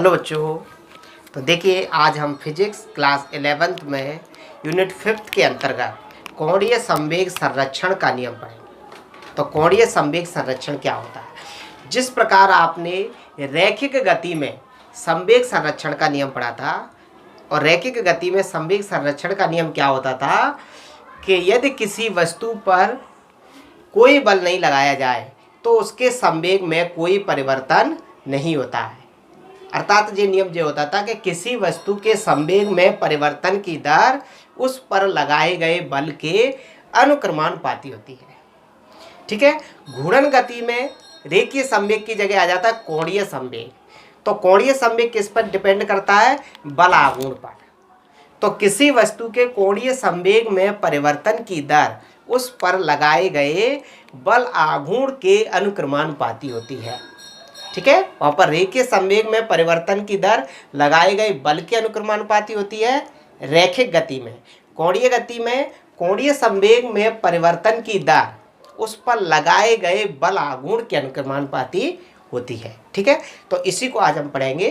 Hello बच्चों। तो देखिए आज हम फिजिक्स क्लास 11th में यूनिट 5th के अंतर्गत कोणीय संवेग संरक्षण का नियम पढ़ेंगे। तो कोणीय संवेग संरक्षण क्या होता है? जिस प्रकार आपने रैखिक गति में संवेग संरक्षण का नियम पढ़ा था, और रैखिक गति में संवेग संरक्षण का नियम क्या होता था कि यदि किसी वस्तु पर कोई बल नहीं लगाया जाए तो उसके संवेग में कोई परिवर्तन नहीं होता है। अर्थात ये नियम जो होता था कि किसी वस्तु के संवेग में परिवर्तन की दर उस पर लगाए गए बल के अनुक्रमानुपाती होती है। ठीक है। घूर्णन गति में रेखीय संवेग की जगह आ जाता है कोणीय संवेग। तो कोणीय संवेग किस पर डिपेंड करता है? बल आघूर्ण पर। तो किसी वस्तु के कोणीय संवेग में परिवर्तन की दर उस पर लगाए गए बल आघूर्ण के अनुक्रमानुपाती होती है। ठीक है। वहाँ पर रेखीय संवेग में परिवर्तन की दर लगाए गए बल के अनुक्रमानुपाती होती है रैखिक गति में। कोणीय गति में कोणीय संवेग में परिवर्तन की दर उस पर लगाए गए बल आघूर्ण के अनुक्रमानुपाती होती है। ठीक है। तो इसी को आज हम पढ़ेंगे।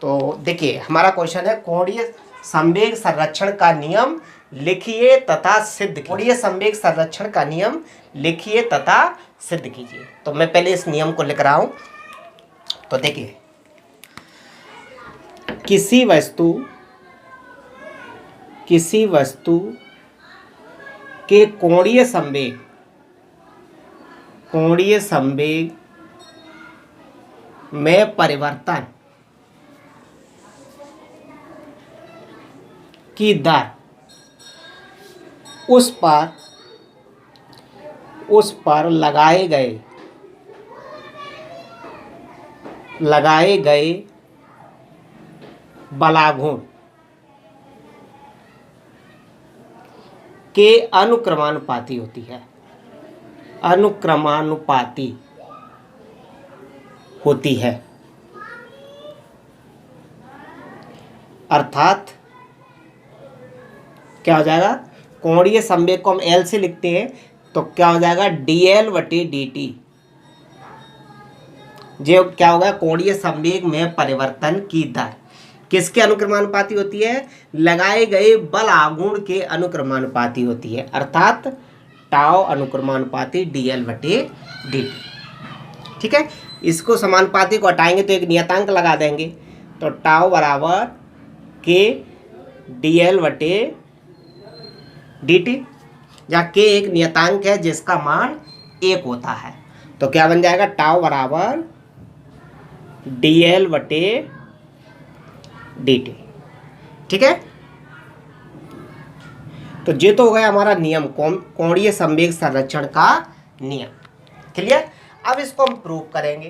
तो देखिए हमारा क्वेश्चन है कोणीय संवेग संरक्षण का नियम लिखिए तथा सिद्ध कीजिए। कोणीय संवेग संरक्षण का नियम लिखिए तथा सिद्ध कीजिए। तो मैं पहले इस नियम को लिख रहा हूं। तो देखिए किसी वस्तु के कोणीय संवेग में परिवर्तन की दर उस पर लगाए गए बलाघूर्ण के अनुक्रमानुपाती होती है। अर्थात क्या हो जाएगा? कोणीय संवेग को हम L से लिखते हैं तो क्या हो जाएगा? dL/dt। जो क्या होगा? कोणीय संवेग में परिवर्तन की दर किसके अनुक्रमानुपाती होती है? लगाए गए बल आघूर्ण के अनुक्रमानुपाती होती है। अर्थात टाउ अनुक्रमानुपाती dL/dt। ठीक है। इसको समानुपाती को हटाएंगे तो एक नियतांक लगा देंगे। तो टाउ बराबर के dL/dt, जहाँ के एक नियतांक है जिसका मान 1 होता है। तो क्या बन जाएगा? टाउ बराबर dL/dt। ठीक है। तो ये तो हो गया हमारा नियम, कोणीय संवेग संरक्षण का नियम। क्लियर? अब इसको हम प्रूव करेंगे।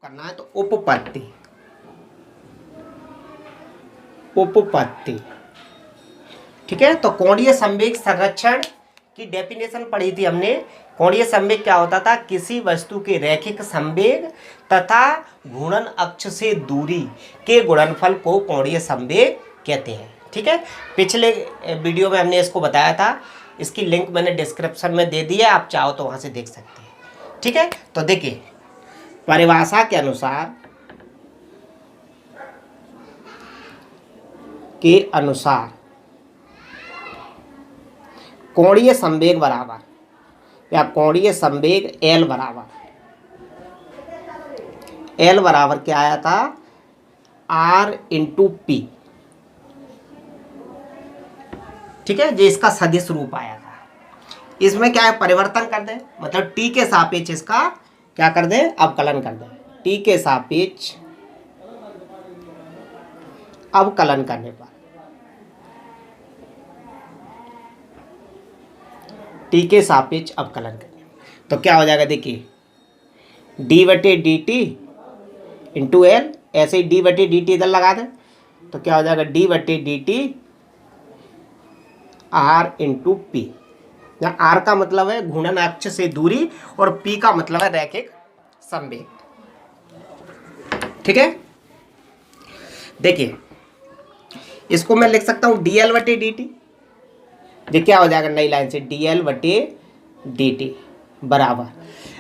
करना है तो उपपत्ति। ठीक है। तो कोणीय संवेग संरक्षण की डेफिनेशन पढ़ी थी हमने। कोणीय संवेग क्या होता था? किसी वस्तु के रैखिक संवेग तथा घूर्णन अक्ष से दूरी के गुणनफल को कोणीय संवेग कहते हैं। ठीक है। पिछले वीडियो में हमने इसको बताया था। इसकी लिंक मैंने डिस्क्रिप्शन में दे दी है, आप चाहो तो वहां से देख सकते हैं। ठीक है। तो देखिए परिभाषा के अनुसार कोणीय संवेग बराबर या कोणीय संवेग L बराबर क्या आया था? R/P। ठीक है। जो इसका सदिश रूप आया था। इसमें क्या है? परिवर्तन कर दें, मतलब T के सापेक्ष इसका क्या कर दें? अवकलन कर दें। T के सापेक्ष अवकलन करने पर T के सापेक्ष अवकलन करने तो क्या हो जाएगा? देखिए d/dt इंटू L। ऐसे ही d/dt इधर लगा दें तो क्या हो जाएगा? d/dt R/P। यहाँ R का मतलब है घूर्णन अक्ष से दूरी और P का मतलब है रैखिक संवेग। ठीक है। देखिए इसको मैं लिख सकता हूँ dL/dt। ये क्या हो जाएगा? नई लाइन से dL/dt बराबर।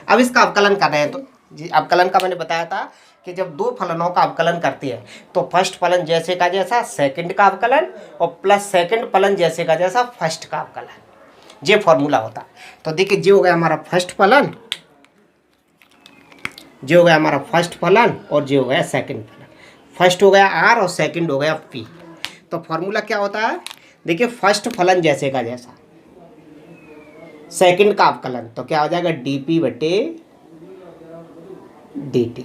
अब इसका अवकलन कर रहे हैं तो जी अवकलन का मैंने बताया था कि जब दो फलनों का अवकलन करती है तो फर्स्ट फलन जैसे का जैसा सेकंड का अवकलन और प्लस सेकंड फलन जैसे का जैसा फर्स्ट का अवकलन, ये फॉर्मूला होता है। तो देखिए जो हो गया हमारा फर्स्ट फलन, जो हो गया हमारा फर्स्ट फलन और जो हो गया सेकंड फलन। फर्स्ट हो गया आर और सेकंड हो गया पी। तो फॉर्मूला क्या होता है, देखिए फर्स्ट फलन जैसे का जैसा सेकंड का अवकलन, तो क्या हो जाएगा डीपी बटे dt।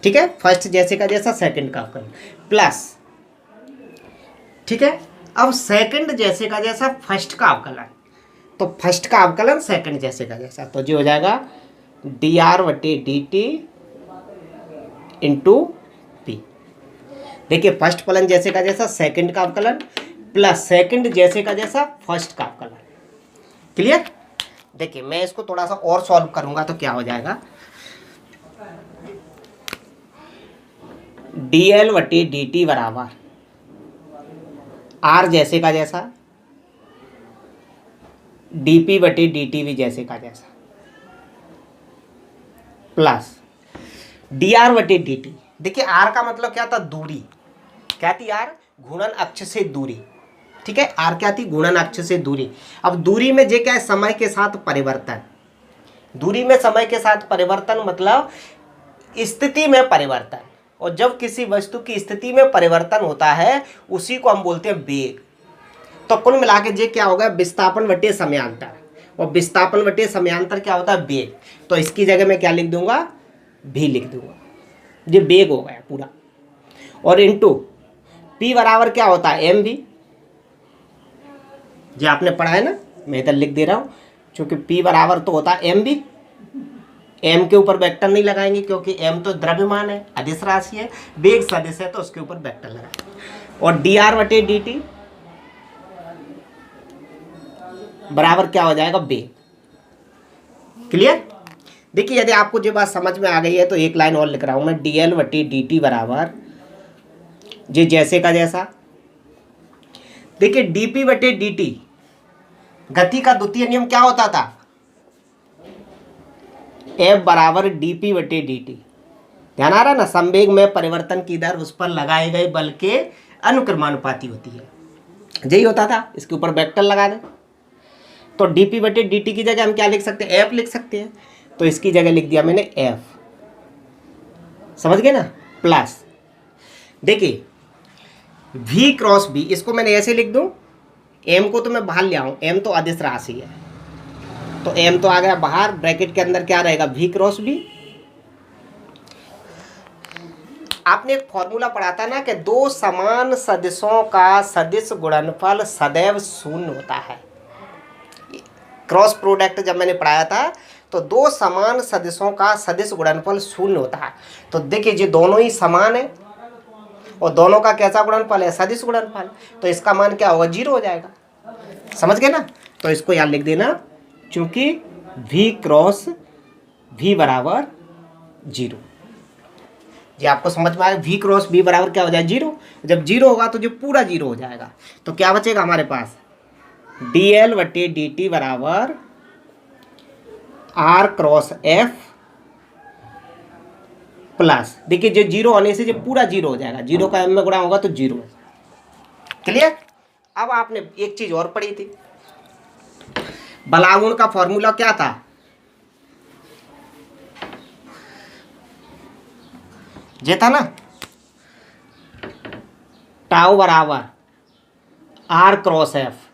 ठीक है, फर्स्ट जैसे का जैसा सेकंड का अवकलन प्लस, ठीक है, अब सेकंड जैसे का जैसा फर्स्ट का अवकलन, तो फर्स्ट का अवकलन सेकंड जैसे का जैसा, तो जो हो जाएगा dr बटे dt इंटू पी। देखिए फर्स्ट फलन जैसे का जैसा सेकंड का अवकलन प्लस सेकंड जैसे का जैसा फर्स्ट का अवकलन। क्लियर। देखिए मैं इसको थोड़ा सा और सॉल्व करूंगा तो क्या हो जाएगा, dl बटे dt बराबर r जैसे का जैसा dp बटे dt भी जैसे का जैसा प्लस dr बटे dt। देखिए r का मतलब क्या था, दूरी। क्या थी r, घूर्णन अक्ष से दूरी। ठीक है, r क्या थी, घूर्णन अक्ष से दूरी। अब दूरी में जे क्या है, समय के साथ परिवर्तन। दूरी में समय के साथ परिवर्तन मतलब स्थिति में परिवर्तन, और जब किसी वस्तु की स्थिति में परिवर्तन होता है उसी को हम बोलते हैं वेग। तो कुल मिला के जे क्या होगा, विस्थापन बटे समयांतर, और विस्थापन बटे समयांतर क्या होता है, वेग। तो इसकी जगह मैं क्या लिख दूंगा, भी लिख दूंगा, ये वेग हो गया पूरा। और इनटू p बराबर क्या होता है, एम भी, जो आपने पढ़ा है ना, मैं इधर लिख दे रहा हूँ, क्योंकि p बराबर तो होता है एम भी। m के ऊपर वेक्टर नहीं लगाएंगे क्योंकि m तो द्रव्यमान है, अदिश राशि है, वेग सदिश है, तो उसके ऊपर वेक्टर लगाएंगे। और dr बटे dt बराबर क्या हो जाएगा, वेग। क्लियर। देखिए यदि आपको जो बात समझ में आ गई है तो एक लाइन और लिख रहा हूं मैं, dl बटे dt बराबर जे जैसे का जैसा। देखिए dp बटे dt, गति का द्वितीय नियम क्या होता था, F बराबर dp बटे dt। ध्यान आ रहा है ना, संवेग में परिवर्तन की दर उस पर लगाए गए बल के अनुक्रमानुपाती होती है, यही होता था। इसके ऊपर वेक्टर लगा दें तो dp बटे dt की जगह हम क्या लिख सकते हैं, F लिख सकते हैं। तो इसकी जगह लिख दिया मैंने F, समझ गए ना, प्लस देखिए v क्रॉस b, इसको मैंने ऐसे लिख दूं, m को तो मैं बाहर ले आऊं, m तो अदिश राशि है, तो m तो आ गया बाहर, ब्रैकेट के अंदर क्या रहेगा, v क्रॉस b। आपने एक फॉर्मूला पढ़ा था ना कि दो समान सदिशों का सदिश गुणनफल सदैव शून्य होता है। क्रॉस प्रोडक्ट जब मैंने पढ़ाया था तो दो समान सदिशों का सदिश गुणनफल शून्य होता है। तो देखिए ये दोनों ही समान है और दोनों का कैसा गुणनफल है, सदिश गुणनफल, तो इसका मान क्या होगा, 0 हो जाएगा। समझ गए ना। तो इसको यहाँ लिख देना, चूंकि v क्रॉस v बराबर 0। ये आपको समझ में आया, v क्रॉस v बराबर क्या हो जाए, 0। जब 0 होगा तो जो पूरा 0 हो जाएगा, तो क्या बचेगा हमारे पास, dl बटे dt बराबर r क्रॉस f प्लस, देखिए जो 0 होने से जो पूरा 0 हो जाएगा, 0 का m में गुणा होगा तो 0। क्लियर। अब आपने एक चीज और पढ़ी थी, बलागुण का फॉर्मूला क्या था, ये था ना, टाउ बराबर r क्रॉस f।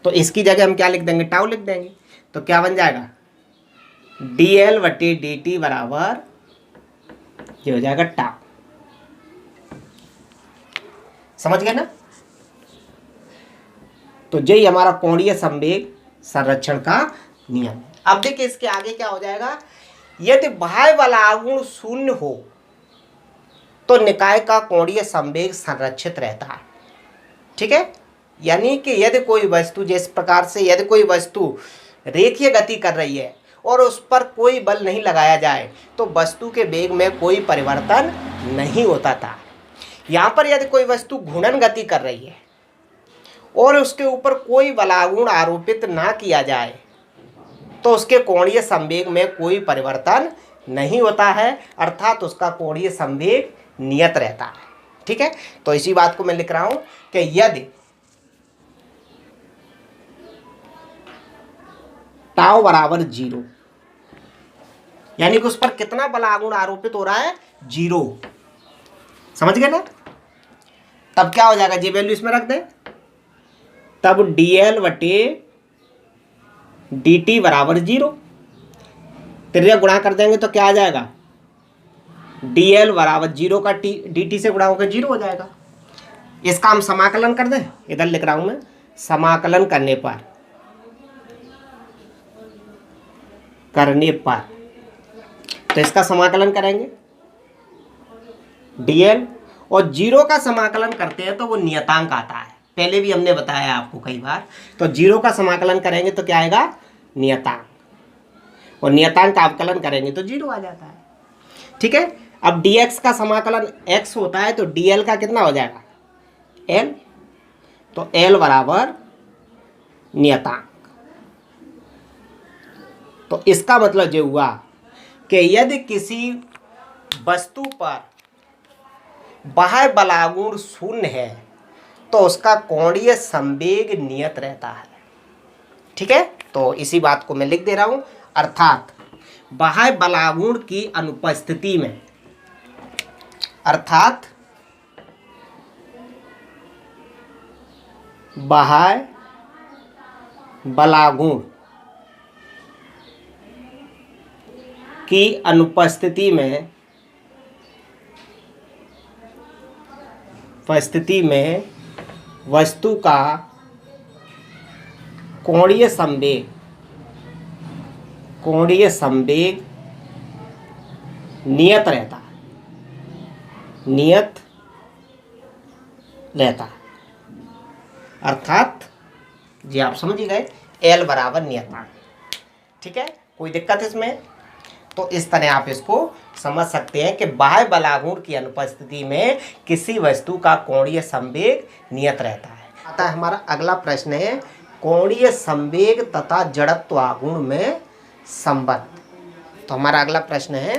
तो इसकी जगह हम क्या लिख देंगे, टाउ लिख देंगे। तो क्या बन जाएगा, dl बटे dt बराबर ये हो जाएगा टाउ। समझ गए ना। तो यही हमारा कोणीय संवेग संरक्षण का नियम है। अब देखिए इसके आगे क्या हो जाएगा, यदि बाह्य बलागुण शून्य हो तो निकाय का कोणीय संवेग संरक्षित रहता है। ठीक है, यानी कि यदि कोई वस्तु, जिस प्रकार से यदि कोई वस्तु रेखीय गति कर रही है और उस पर कोई बल नहीं लगाया जाए तो वस्तु के वेग में कोई परिवर्तन नहीं होता था। यहाँ पर यदि कोई वस्तु घूर्णन गति कर रही है और उसके ऊपर कोई बलागुण आरोपित ना किया जाए तो उसके कोणीय संवेग में कोई परिवर्तन नहीं होता है, अर्थात उसका कोणीय संवेग नियत रहता है। ठीक है, तो इसी बात को मैं लिख रहा हूं कि यदि टाउ बराबर 0, यानी कि उस पर कितना बल आघूर्ण आरोपित हो रहा है, 0, समझ गए ना। तब क्या हो जाएगा, जी वैल्यू इसमें रख दें, तब dl बटे dt बराबर 0, त्रिज्या गुणा कर देंगे तो क्या आ जाएगा, dl बराबर 0 का dt से गुणा होकर 0 हो जाएगा। इसका हम समाकलन कर दें, इधर लिख रहा हूं मैं, समाकलन करने पर तो इसका समाकलन करेंगे dl, और 0 का समाकलन करते हैं तो वो नियतांक आता है, पहले भी हमने बताया आपको कई बार। तो 0 का समाकलन करेंगे तो क्या आएगा, नियतांक, और नियतांक का अवकलन करेंगे तो 0 आ जाता है। ठीक है, अब dx का समाकलन x होता है तो dl का कितना हो जाएगा, l, तो l बराबर नियतांक। तो इसका मतलब ये हुआ कि यदि किसी वस्तु पर बाह्य बलागुण 0 है तो उसका कोणीय संवेग नियत रहता है। ठीक है, तो इसी बात को मैं लिख दे रहा हूं, अर्थात बाह्य बलागुण की अनुपस्थिति में, अर्थात बाह्य बलागुण की अनुपस्थिति में वस्तु का कोणीय संवेग नियत रहता है, अर्थात जी आप समझ गए, L बराबर नियतांक। ठीक है, कोई दिक्कत इसमें, तो इस तरह आप इसको समझ सकते हैं कि बाह्य बलागुण की अनुपस्थिति में किसी वस्तु का कोणीय संवेग नियत रहता है। आता है हमारा अगला प्रश्न है, कोणीय संवेग तथा जड़त्व आघूर्ण में संबंध। तो हमारा अगला प्रश्न है,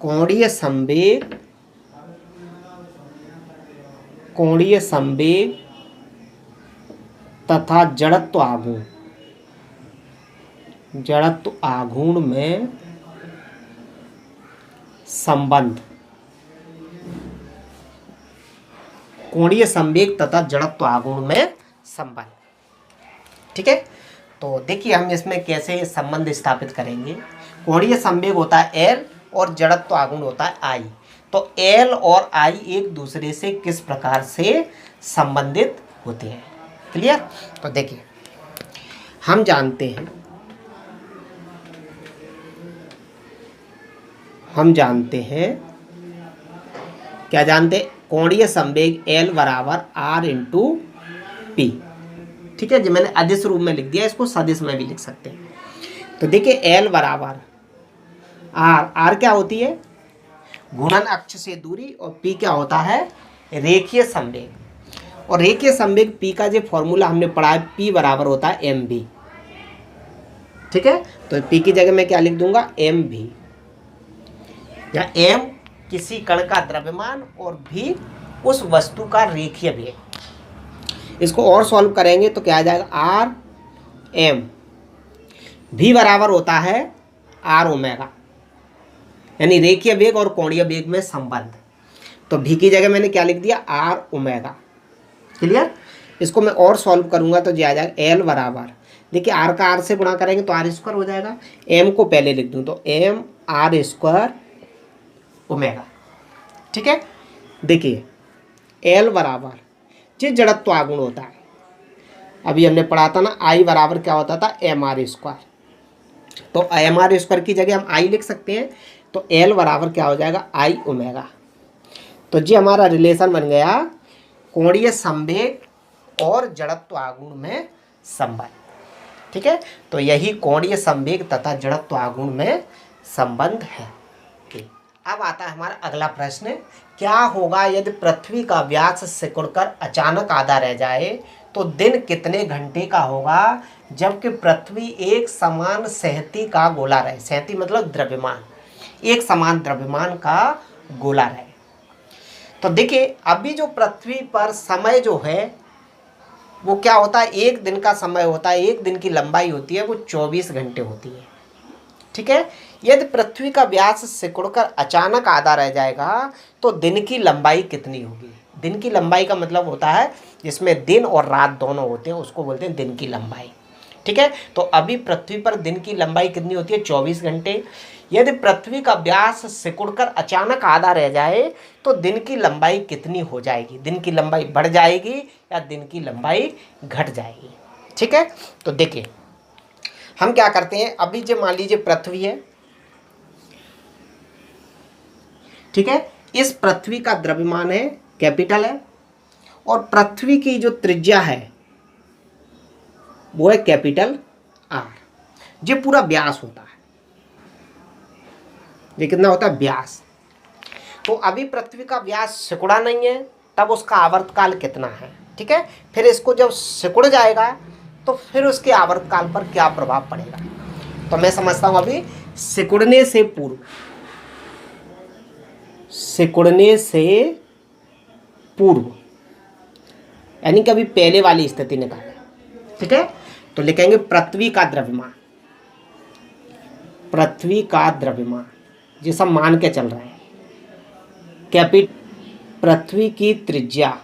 कोणीय संवेग तथा जड़त्व आघूर्ण में संबंध। कोणीय संवेग तथा जड़त्व आघूर्ण में संबंध। ठीक है, तो देखिए हम इसमें कैसे संबंध स्थापित करेंगे। कोणीय संवेग होता है L और जड़त्व आघूर्ण होता है I। तो L और I एक दूसरे से किस प्रकार से संबंधित होते हैं, क्लियर। तो देखिए हम जानते हैं क्या जानते हैं, कोणीय संवेग L बराबर R इंटू P। ठीक है जी, मैंने अदिश रूप में लिख दिया, इसको सदिश में भी लिख सकते हैं। तो देखिए L बराबर R क्या होती है, घूर्णन अक्ष से दूरी, और P क्या होता है, रेखीय संवेग। और रेखीय संवेग P का जो फॉर्मूला हमने पढ़ा है, P बराबर होता है mv। ठीक है, तो P की जगह मैं क्या लिख दूंगा, mv, या m किसी कण का द्रव्यमान और v उस वस्तु का रेखीय वेग। इसको और सॉल्व करेंगे तो क्या आ जाएगा, r m, v बराबर होता है r ओमेगा, यानी रेखीय वेग और कोणीय वेग में संबंध। तो v की जगह मैंने क्या लिख दिया, r ओमेगा, क्लियर। इसको मैं और सॉल्व करूंगा तो जो आ जाएगा l बराबर, देखिए r का r से गुणा करेंगे तो r स्क्वायर हो जाएगा, m को पहले लिख दूं तो m r स्क्वायर ओमेगा। ठीक है, देखिए L बराबर जो जड़त्व आघूर्ण होता है, अभी हमने पढ़ा था ना, I बराबर क्या होता था, mr स्क्वायर। तो mr स्क्वायर की जगह हम I लिख सकते हैं, तो L बराबर क्या हो जाएगा, I ओमेगा। तो जी हमारा रिलेशन बन गया कोणीय संवेग और जड़त्व आघूर्ण में संबंध। ठीक है, तो यही कोणीय संवेग तथा जड़त्व आघूर्ण में संबंध है। अब आता है हमारा अगला प्रश्न, क्या होगा यदि पृथ्वी का व्यास सिकुड़कर अचानक आधा रह जाए तो दिन कितने घंटे का होगा जबकि पृथ्वी एक समान सहती का गोला रहे। सहती मतलब द्रव्यमान, एक समान द्रव्यमान का गोला रहे। तो देखिए अभी जो पृथ्वी पर समय जो है वो क्या होता है, एक दिन का समय होता है, एक दिन की लंबाई होती है वो 24 घंटे होती है। ठीक है, यदि पृथ्वी का व्यास सिकुड़कर अचानक आधा रह जाएगा तो दिन की लंबाई कितनी होगी। दिन की लंबाई का मतलब होता है जिसमें दिन और रात दोनों होते हैं, उसको बोलते हैं दिन की लंबाई। ठीक है, तो अभी पृथ्वी पर दिन की लंबाई कितनी होती है, 24 घंटे। यदि पृथ्वी का व्यास सिकुड़कर अचानक आधा रह जाए तो दिन की लंबाई कितनी हो जाएगी, दिन की लंबाई बढ़ जाएगी या दिन की लंबाई घट जाएगी। ठीक है, तो देखिए हम क्या करते हैं, अभी जो मान लीजिए पृथ्वी है, ठीक है, इस पृथ्वी का द्रव्यमान है कैपिटल है और पृथ्वी की जो त्रिज्या है वो है कैपिटल आर। ये पूरा व्यास होता है, ये कितना होता है व्यास। तो अभी पृथ्वी का व्यास सिकुड़ा नहीं है तब उसका आवर्तकाल कितना है। ठीक है, फिर इसको जब सिकुड़ जाएगा तो फिर उसके आवर्तकाल पर क्या प्रभाव पड़ेगा। तो मैं समझता हूं अभी सिकुड़ने से पूर्व, सिकुड़ने से पूर्व यानी कि अभी पहले वाली स्थिति निकालें। ठीक है, तो लिखेंगे पृथ्वी का द्रव्यमान, पृथ्वी का द्रव्यमान ये सब मान के चल रहे हैं। कैपिटल पृथ्वी की त्रिज्या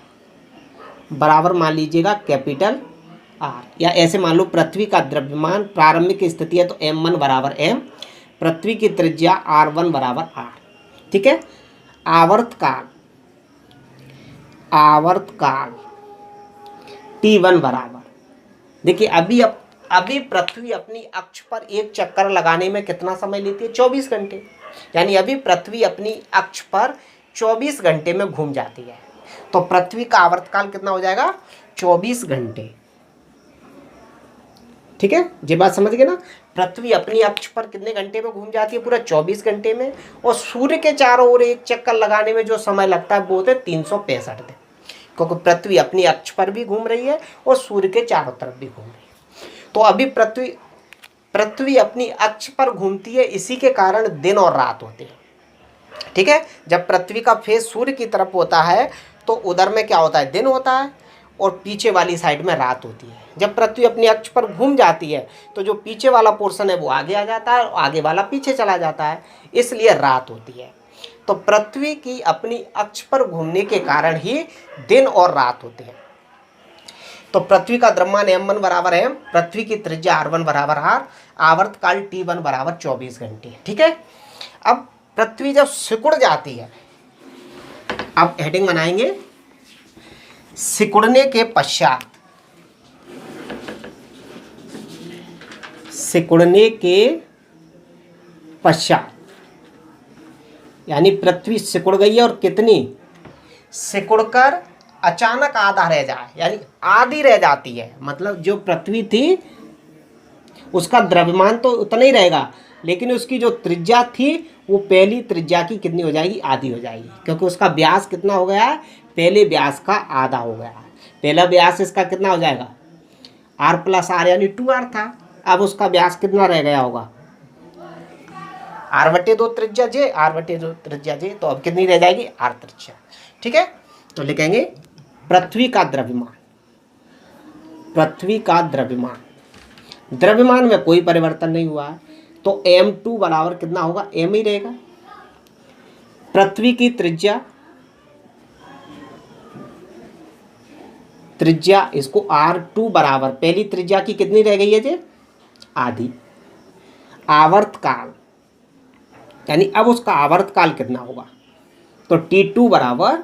बराबर मान लीजिएगा कैपिटल आर, या ऐसे मान लो पृथ्वी का द्रव्यमान प्रारंभिक स्थिति है तो m1 बराबर m, पृथ्वी की त्रिज्या r1 बराबर r। ठीक है, आवर्तकाल, आवर्तकाल t1 बराबर, देखिए अभी पृथ्वी अपनी अक्ष पर एक चक्कर लगाने में कितना समय लेती है, 24 घंटे। यानी अभी पृथ्वी अपनी अक्ष पर 24 घंटे में घूम जाती है। तो पृथ्वी का आवर्तकाल कितना हो जाएगा, 24 घंटे। ठीक है, ये बात समझ गए ना, पृथ्वी अपनी अक्ष पर कितने घंटे में घूम जाती है, पूरा 24 घंटे में। और सूर्य के चारों ओर एक चक्कर लगाने में जो समय लगता है वो होते 365 दिन, क्योंकि पृथ्वी अपनी अक्ष पर भी घूम रही है और सूर्य के चारों तरफ भी घूम रही है। तो अभी पृथ्वी अपनी अक्ष पर घूमती है, इसी के कारण दिन और रात होते हैं। ठीक है, जब पृथ्वी का फेस सूर्य की तरफ होता है तो उधर में क्या होता है, दिन होता है और पीछे वाली साइड में रात होती है। जब पृथ्वी अपनी अक्ष पर घूम जाती है तो जो पीछे वाला पोर्शन है वो आगे आ जाता है और आगे वाला पीछे चला जाता है, इसलिए रात होती है। तो पृथ्वी की अपनी अक्ष पर घूमने के कारण ही दिन और रात होते हैं। तो पृथ्वी का द्रव्यमान m1 बराबर m, पृथ्वी की त्रिज्या r1 बराबर r, आवर्तकाल t1 बराबर 24 घंटे। ठीक है, अब पृथ्वी जब सिकुड़ जाती है, अब हेडिंग बनाएंगे सिकुड़ने के पश्चात, सिकुड़ने के पश्चात यानी पृथ्वी सिकुड़ गई है और कितनी, सिकुड़कर अचानक आधा रह जाए यानी आधी रह जाती है। मतलब जो पृथ्वी थी उसका द्रव्यमान तो उतना ही रहेगा लेकिन उसकी जो त्रिज्या थी वो पहली त्रिज्या की कितनी हो जाएगी, आधी हो जाएगी, क्योंकि उसका व्यास कितना हो गया है, पहले व्यास का आधा हो गया है। पहला व्यास इसका कितना हो जाएगा, r प्लस आर यानी 2r था, अब उसका व्यास कितना रह गया होगा, r/2 त्रिज्या j, r/2 त्रिज्या j, तो अब कितनी रह जाएगी, r त्रिज्या। ठीक है, तो लिखेंगे पृथ्वी का द्रव्यमान, पृथ्वी का द्रव्यमान, द्रव्यमान में कोई परिवर्तन नहीं हुआ है तो m2 बराबर कितना होगा, m ही रहेगा। पृथ्वी की त्रिज्या, त्रिज्या इसको r2 बराबर पहली त्रिज्या की कितनी रह गई है जी, आधी। आवर्तकाल यानी अब उसका आवर्तकाल कितना होगा, तो t2 बराबर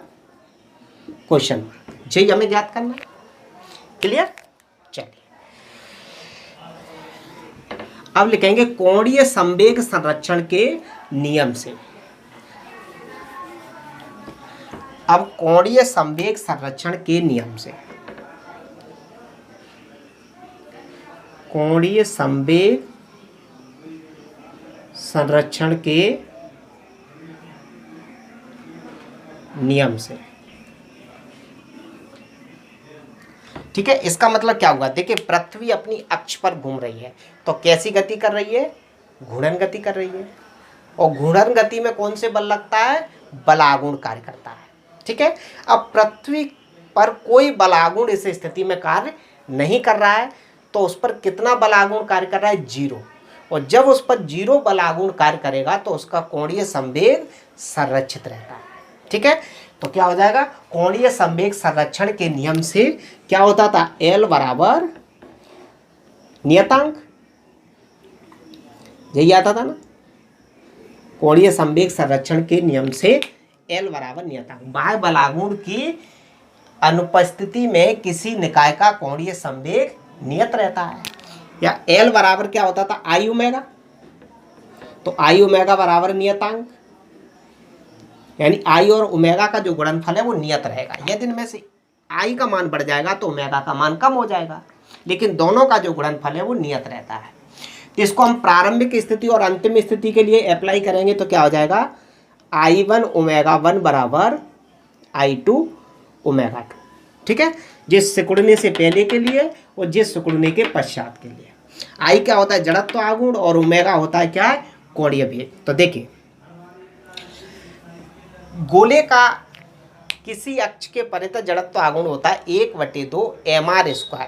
क्वेश्चन मार्क, यही हमें ज्ञात करना। क्लियर, चलिए अब लिखेंगे कोणीय संवेग संरक्षण के नियम से। अब कोणीय संवेग संरक्षण के नियम से, कोणीय संवेग संरक्षण के नियम से। ठीक है, इसका मतलब क्या हुआ, देखिए पृथ्वी अपनी अक्ष पर घूम रही है, तो कैसी गति कर रही है, घूर्णन गति कर रही है। और घूर्णन गति में कौन से बल लगता है, बलागुण कार्य करता है। ठीक है, अब पृथ्वी पर कोई बलागुण इस स्थिति में कार्य नहीं कर रहा है, तो उस पर कितना बलागुण कार्य कर रहा है, 0। और जब उस पर 0 बलागुण कार्य करेगा तो उसका कोणीय संवेग संरक्षित रहता है। ठीक है, तो क्या हो जाएगा, कोणीय संवेग संरक्षण के नियम से क्या होता था, L बराबर नियतांक, यही आता था ना, कोणीय संवेग संरक्षण के नियम से L बराबर नियतांक। बाह्य बलागुण की अनुपस्थिति में किसी निकाय का कोणीय संवेग नियत रहता है। या L बराबर क्या होता था, आई ओमेगा, तो आई ओमेगा बराबर नियतांक, यानी आई और ओमेगा का जो गुणनफल है वो नियत रहेगा। यदि इनमें से आई का मान बढ़ जाएगा तो ओमेगा का मान कम हो जाएगा, लेकिन दोनों का जो गुणनफल है वो नियत रहता है। तो इसको हम प्रारंभिक स्थिति और अंतिम स्थिति के लिए अप्लाई करेंगे तो क्या हो जाएगा, I1 ओमेगा 1 बराबर I2 ओमेगा 2। ठीक है, जिस सिकुड़ने से पहले के लिए और जिस सिकुड़ने के पश्चात के लिए। आई क्या होता है, जड़त्व आघूर्ण, और ओमेगा होता है क्या है, कोणीय वेग। तो देखिए गोले का किसी अक्ष के परितः जड़त्व आघूर्ण होता है 1/2 mr²,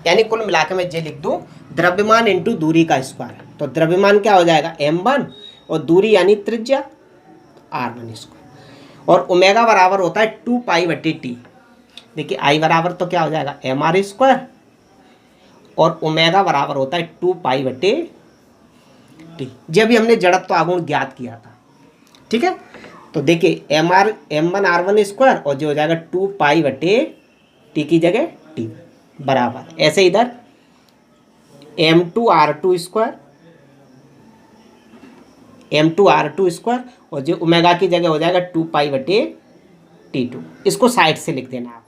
यानी कुल मिला के मैं ये लिख दूं, द्रव्यमान इंटू दूरी का स्क्वायर। तो द्रव्यमान क्या हो जाएगा, m1, और दूरी यानी त्रिज्या r1²। और ओमेगा बराबर होता है 2π/t। देखिए आई बराबर तो क्या हो जाएगा, mr², और ओमेगा बराबर होता है 2π/t। जब भी हमने जड़त्व आघूर्ण ज्ञात किया था। ठीक है, तो देखिए m1 r1² और जो हो जाएगा 2π/t की जगह t बराबर, ऐसे इधर m2 r2² और जो ओमेगा की जगह हो जाएगा 2π/t2। इसको साइड से लिख देना आप।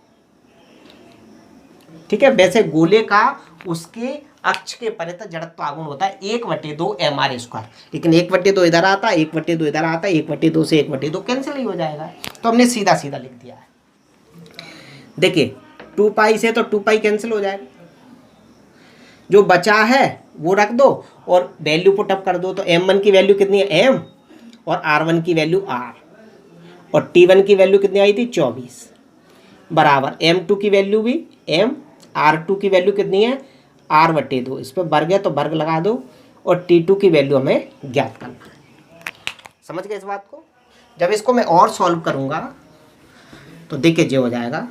ठीक है, वैसे गोले का उसके अक्ष के परितः जड़त्व आघूर्ण होता है 1/2 mr², लेकिन 1/2 इधर आता है, 1/2 इधर आता है, 1/2 से 1/2 कैंसिल ही हो जाएगा, तो हमने सीधा सीधा लिख दिया है। देखिए 2π से तो 2π कैंसिल हो जाएगा, जो बचा है वो रख दो और वैल्यू पुट अप कर दो। तो m1 की वैल्यू कितनी है, m, और r1 की वैल्यू r, और t1 की वैल्यू कितनी आई थी, 24, बराबर m2 की वैल्यू भी m, r2 की वैल्यू कितनी है, r/2। इस पर वर्ग है तो वर्ग लगा दो, और t2 की वैल्यू हमें ज्ञात करना है। समझ गए इस बात को। जब इसको मैं और सॉल्व करूंगा तो देखिए जो हो जाएगा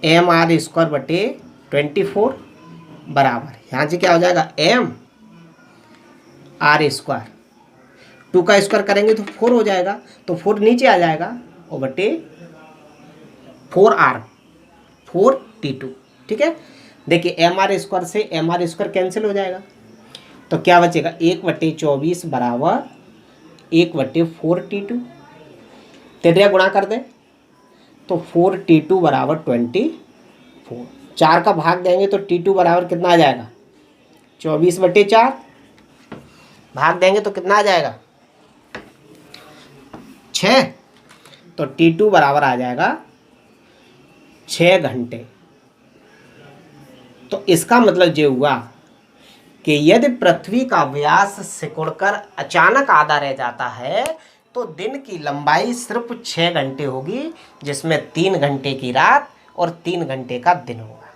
mr²/24 बराबर, यहाँ से क्या हो जाएगा, mr², 2 का स्क्वायर करेंगे तो 4 हो जाएगा, तो 4 नीचे आ जाएगा, और बटे 4t2। ठीक है, देखिए mr² से mr² कैंसिल हो जाएगा, तो क्या बचेगा, 1/24 बराबर 1/4t2। तेरह गुणा कर दें तो 4t2 बराबर 24। 4 का भाग देंगे तो t2 बराबर कितना आ जाएगा, 24/4। भाग देंगे तो कितना आ जाएगा, 6। तो t2 बराबर आ जाएगा 6 घंटे। तो इसका मतलब ये हुआ कि यदि पृथ्वी का व्यास सिकुड़कर अचानक आधा रह जाता है तो दिन की लंबाई सिर्फ 6 घंटे होगी, जिसमें 3 घंटे की रात और 3 घंटे का दिन होगा।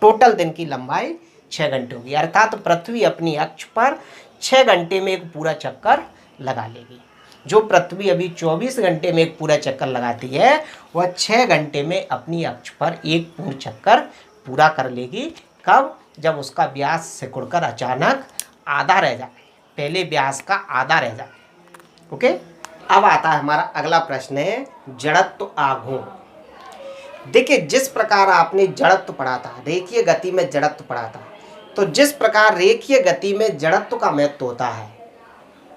टोटल दिन की लंबाई 6 घंटे होगी, अर्थात पृथ्वी अपनी अक्ष पर 6 घंटे में एक पूरा चक्कर लगा लेगी। जो पृथ्वी अभी 24 घंटे में एक पूरा चक्कर लगाती है, वह 6 घंटे में अपनी अक्ष पर एक पूर्ण चक्कर पूरा कर लेगी। कब, जब उसका व्यास सिकुड़कर अचानक आधा रह जाए, पहले व्यास का आधा रह जाए। ओके, अब आता है हमारा अगला प्रश्न है जड़त्व आघूर्ण। देखिए जिस प्रकार आपने जड़त्व पढ़ा था, रेखीय गति में जड़त्व पढ़ा था, तो जिस प्रकार रेखीय गति में जड़त्व का महत्व होता है,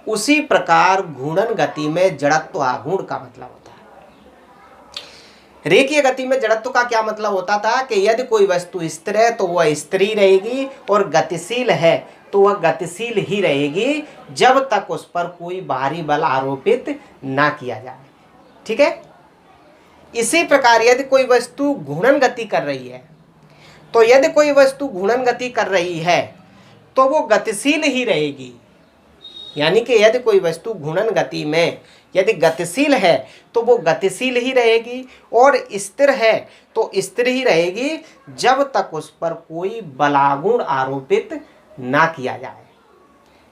उसी प्रकार घूर्णन गति में जड़त्व आघूर्ण का मतलब होता है। रेखीय गति में जड़त्व का क्या मतलब होता था कि यदि कोई वस्तु स्थिर है तो वह स्थिर ही रहेगी, और गतिशील है तो वह गतिशील ही रहेगी जब तक उस पर कोई बाहरी बल आरोपित ना किया जाए। ठीक है, इसी प्रकार यदि कोई वस्तु घूर्णन गति कर रही है, तो यदि कोई वस्तु घूर्णन गति कर रही है तो वो गतिशील ही रहेगी। यानी कि यदि कोई वस्तु घूर्णन गति में यदि गतिशील है तो वो गतिशील ही रहेगी, और स्थिर है तो स्थिर ही रहेगी जब तक उस पर कोई बलागुण आरोपित ना किया जाए।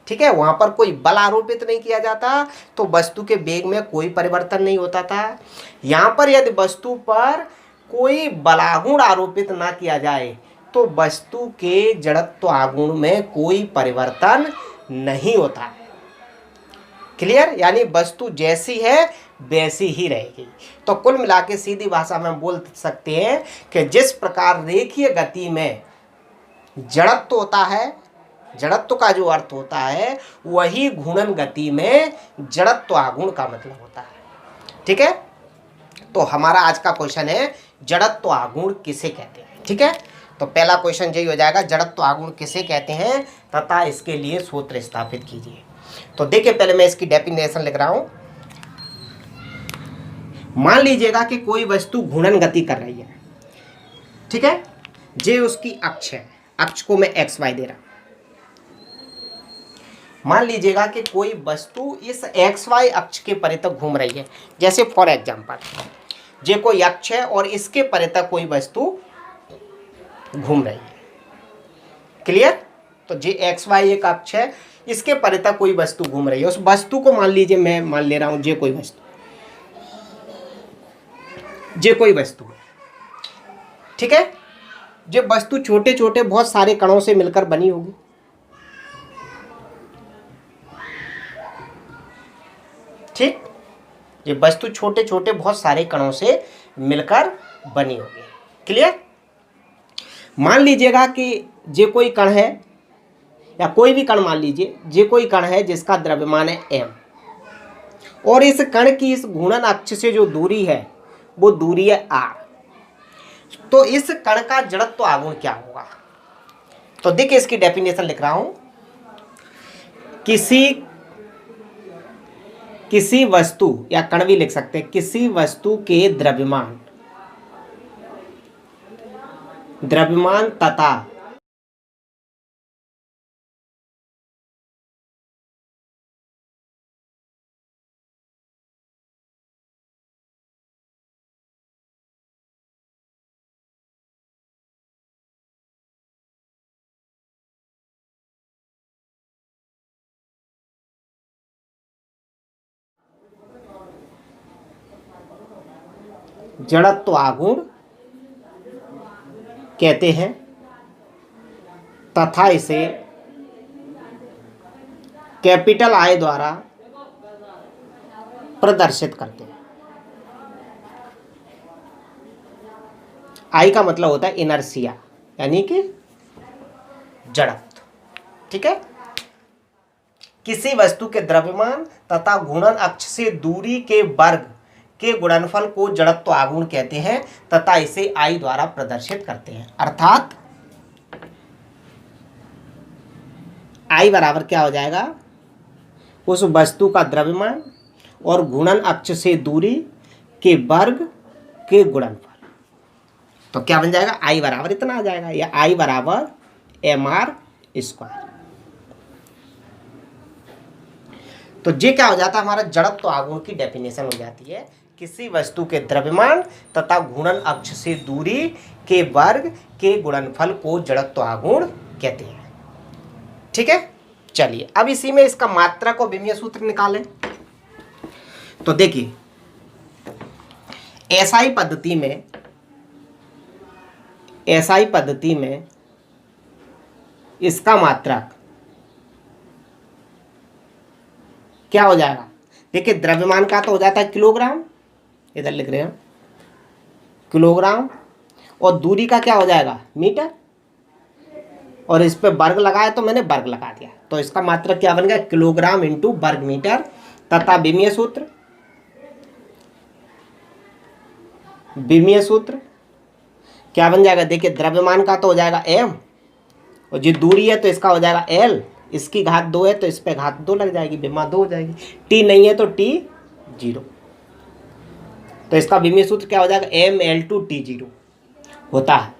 ठीक है, वहां पर कोई बल आरोपित नहीं किया जाता तो वस्तु के वेग में कोई परिवर्तन नहीं होता था। यहाँ पर यदि वस्तु पर कोई बलागुण आरोपित ना किया जाए तो वस्तु के जड़त्व आगुण में कोई परिवर्तन नहीं होता है। क्लियर? यानी वस्तु जैसी है वैसी ही रहेगी। तो कुल मिला के सीधी भाषा में बोल सकते हैं कि जिस प्रकार रेखीय गति में जड़त्व होता है, जड़त्व का जो अर्थ होता है वही घूर्णन गति में जड़त्व आगुण का मतलब होता है। ठीक है, तो हमारा आज का क्वेश्चन है जड़त्व आगुण किसे कहते हैं। ठीक है, तो पहला क्वेश्चन यही हो जाएगा, जड़त्व आगुण किसे कहते हैं तथा इसके लिए सूत्र स्थापित कीजिए। तो देखिए, पहले मैं इसकी डेफिनेशन लिख रहा हूं। मान लीजिएगा कि कोई वस्तु घूर्णन गति कर रही है। ठीक है, ये उसकी अक्ष है, अक्ष को मैं एक्स वाई दे रहा हूं। मान लीजिएगा कि कोई वस्तु इस एक्स वाई अक्ष के परितः घूम रही है। जैसे फॉर एग्जांपल ये कोई अक्ष है और इसके परितः कोई वस्तु घूम रही है। क्लियर? तो ये एक्स वाई एक अक्ष है, इसके परितः कोई वस्तु घूम रही है। उस वस्तु को मान लीजिए, मैं मान ले रहा हूं ये कोई वस्तु, ये कोई वस्तु है। ठीक है, ये वस्तु छोटे छोटे बहुत सारे कणों से मिलकर बनी होगी। ठीक, ये वस्तु छोटे छोटे बहुत सारे कणों से मिलकर बनी होगी। क्लियर? मान लीजिएगा कि ये कोई कण है, या कोई भी कण मान लीजिए, ये कोई कण है जिसका द्रव्यमान है m, और इस कण की इस घूर्णन अक्ष से जो दूरी है वो दूरी है r। तो इस कण का जड़त्व आगुण क्या होगा? तो देखिए, इसकी डेफिनेशन लिख रहा हूं। किसी वस्तु, या कण भी लिख सकते हैं, किसी वस्तु के द्रव्यमान तथा जड़त्व आगुण कहते हैं तथा इसे कैपिटल आई द्वारा प्रदर्शित करते हैं। आई का मतलब होता है इनर्शिया, यानी कि जड़त्व। ठीक है, किसी वस्तु के द्रव्यमान तथा घूर्णन अक्ष से दूरी के वर्ग के गुणनफल को जड़त्व आगुण कहते हैं तथा इसे आई द्वारा प्रदर्शित करते हैं। अर्थात आई बराबर क्या हो जाएगा? उस वस्तु का द्रव्यमान और घूर्णन अक्ष से दूरी के वर्ग के गुणनफल। तो क्या बन जाएगा? आई बराबर इतना आ जाएगा, या आई बराबर mr स्क्वायर। तो ये क्या हो जाता है? हमारा जड़त्व आगुण की डेफिनेशन हो जाती है, किसी वस्तु के द्रव्यमान तथा घूर्णन अक्ष से दूरी के वर्ग के गुणनफल को जड़त्व आगुण कहते हैं। ठीक है, चलिए अब इसी में इसका मात्रक और विमीय सूत्र निकालें। तो देखिए, एसआई पद्धति में इसका मात्रक क्या हो जाएगा? देखिए, द्रव्यमान का तो हो जाता है किलोग्राम, इधर लिख रहे हैं किलोग्राम, और दूरी का क्या हो जाएगा? मीटर, और इस पे वर्ग लगाया तो मैंने वर्ग लगा दिया, तो इसका मात्रक क्या बन गया? किलोग्राम इंटू वर्ग मीटर। तथा विमीय सूत्र क्या बन जाएगा? देखिए, द्रव्यमान का तो हो जाएगा m, और जो दूरी है तो इसका हो जाएगा l, इसकी घात 2 है तो इस पे घात 2 लग जाएगी, विमा 2 हो जाएगी। t नहीं है तो t 0। तो इसका विमीय सूत्र क्या हो जाएगा, Ml2T0 होता है।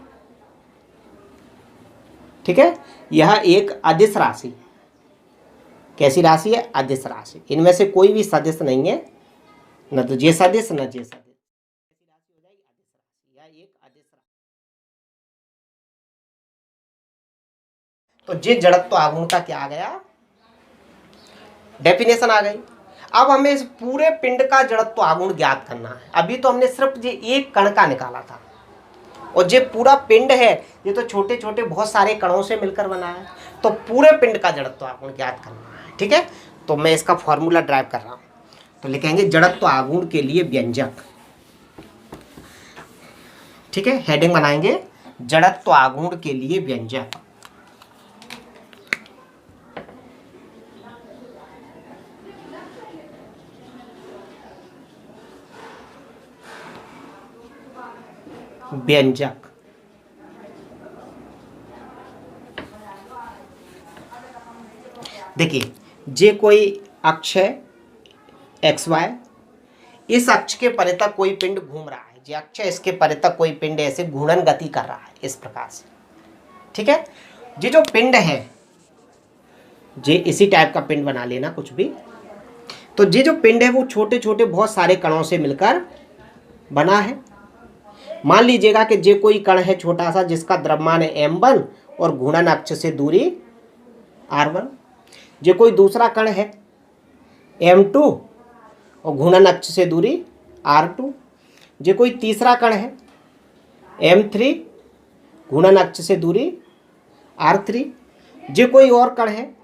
ठीक है, यह एक अदिश राशि है। कैसी राशि है, अदिश राशि। इनमें से कोई भी सदिश नहीं है, न तो जे सदिश न जे सदिश। तो जे जड़त्व आघूर्ण का क्या आ गया, डेफिनेशन आ गई। अब हमें इस पूरे पिंड का जड़त्व आघूर्ण ज्ञात करना है। अभी तो हमने सिर्फ ये एक कण का निकाला था, और ये पूरा पिंड है ये तो छोटे छोटे बहुत सारे कणों से मिलकर बना है। तो पूरे पिंड का जड़त्व आघूर्ण ज्ञात करना है। ठीक है, तो मैं इसका फॉर्मूला ड्राइव कर रहा हूं। तो लिखेंगे जड़त्व आघूर्ण के लिए व्यंजक। ठीक है, हेडिंग बनाएंगे जड़त्व आघूर्ण के लिए व्यंजक। व्यंजक देखिए, जे कोई अक्ष है XY, इस अक्ष के परितः कोई पिंड घूम रहा है। जे अक्ष है इसके परितः कोई पिंड ऐसे घूर्णन गति कर रहा है इस प्रकार से। ठीक है, ये जो पिंड है, जे इसी टाइप का पिंड बना लेना कुछ भी। तो ये जो पिंड है वो छोटे छोटे बहुत सारे कणों से मिलकर बना है। मान लीजिएगा कि जे कोई कण है छोटा सा जिसका द्रव्यमान है m1 और घूर्णन अक्ष से दूरी r1। जे कोई दूसरा कण है m2 और घूर्णन अक्ष से दूरी r2। जे कोई तीसरा कण है m3 घूर्णन अक्ष से दूरी r3। जे कोई और कण है,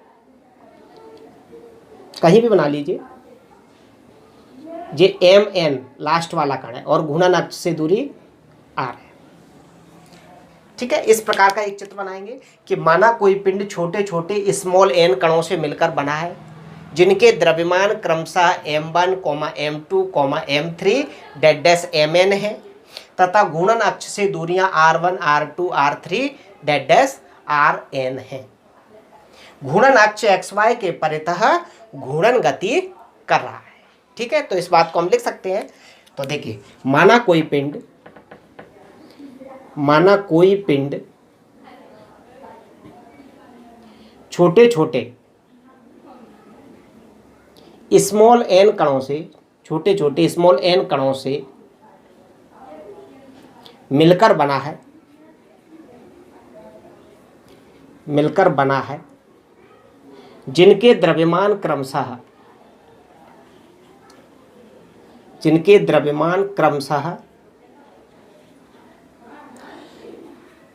कहीं भी बना लीजिए, जे mn लास्ट वाला कण है और घूर्णन अक्ष से दूरी r है। ठीक है, इस प्रकार का एक चित्र बनाएंगे कि माना कोई पिंड छोटे छोटे स्मॉल n कणों से मिलकर बना है, जिनके द्रव्यमान क्रमशः m1, m2, m3 dash mn है, तथा घूर्णन अक्ष से दूरियां r1, r2, r3 dash rn है। घूर्णन अक्ष XY के परितः घूर्णन गति कर रहा है। ठीक है, तो इस बात को हम लिख सकते हैं। तो देखिए, माना कोई पिंड छोटे छोटे स्मॉल n कणों से, छोटे छोटे स्मॉल n कणों से मिलकर बना है, जिनके द्रव्यमान क्रमशः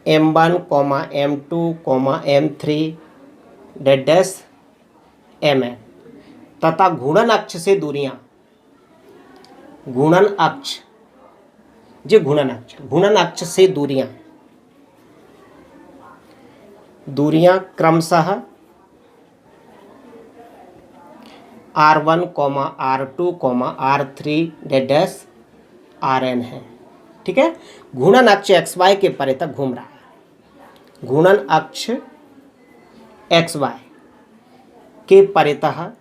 m1, m2, m3 dash mn तथा घूर्णन अक्ष से दूरियां, घूर्णन अक्ष से दूरियां क्रमशः r1, r2, r3 dash rn है। ठीक है, घूर्णन अक्ष XY के परितः घूम रहा है। घूर्णन अक्ष XY के परितः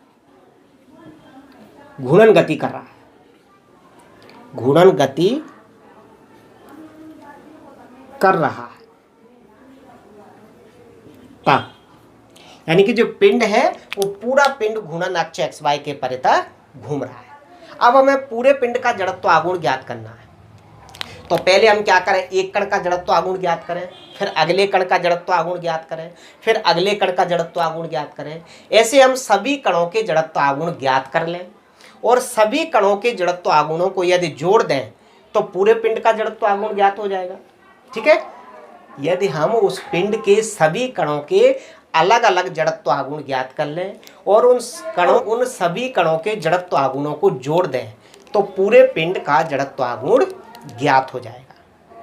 घूर्णन गति कर रहा है। घूर्णन गति कर रहा है तब, यानी कि जो पिंड है वो पूरा पिंड घूर्णन अक्ष XY के परितः घूम रहा है। अब हमें पूरे पिंड का जड़त्व आघूर्ण ज्ञात करना है। तो पहले हम क्या करें, एक कण का जड़त्व आघूर्ण ज्ञात करें, फिर अगले कण का जड़त्व आघूर्ण ज्ञात करें, फिर अगले कण का जड़त्व आघूर्ण ज्ञात करें। ऐसे हम सभी कणों के जड़त्व आघूर्ण ज्ञात कर लें, और सभी कणों के जड़त्व आघूर्णों को यदि जोड़ दें तो पूरे पिंड का जड़त्व आघूर्ण ज्ञात हो जाएगा। ठीक है, यदि हम उस पिंड के सभी कणों के अलग अलग जड़त्व आघूर्ण ज्ञात कर लें और उन सभी कणों के जड़त्व आघूर्णों को जोड़ दें तो पूरे पिंड का जड़त्व आघूर्ण ज्ञात हो जाएगा।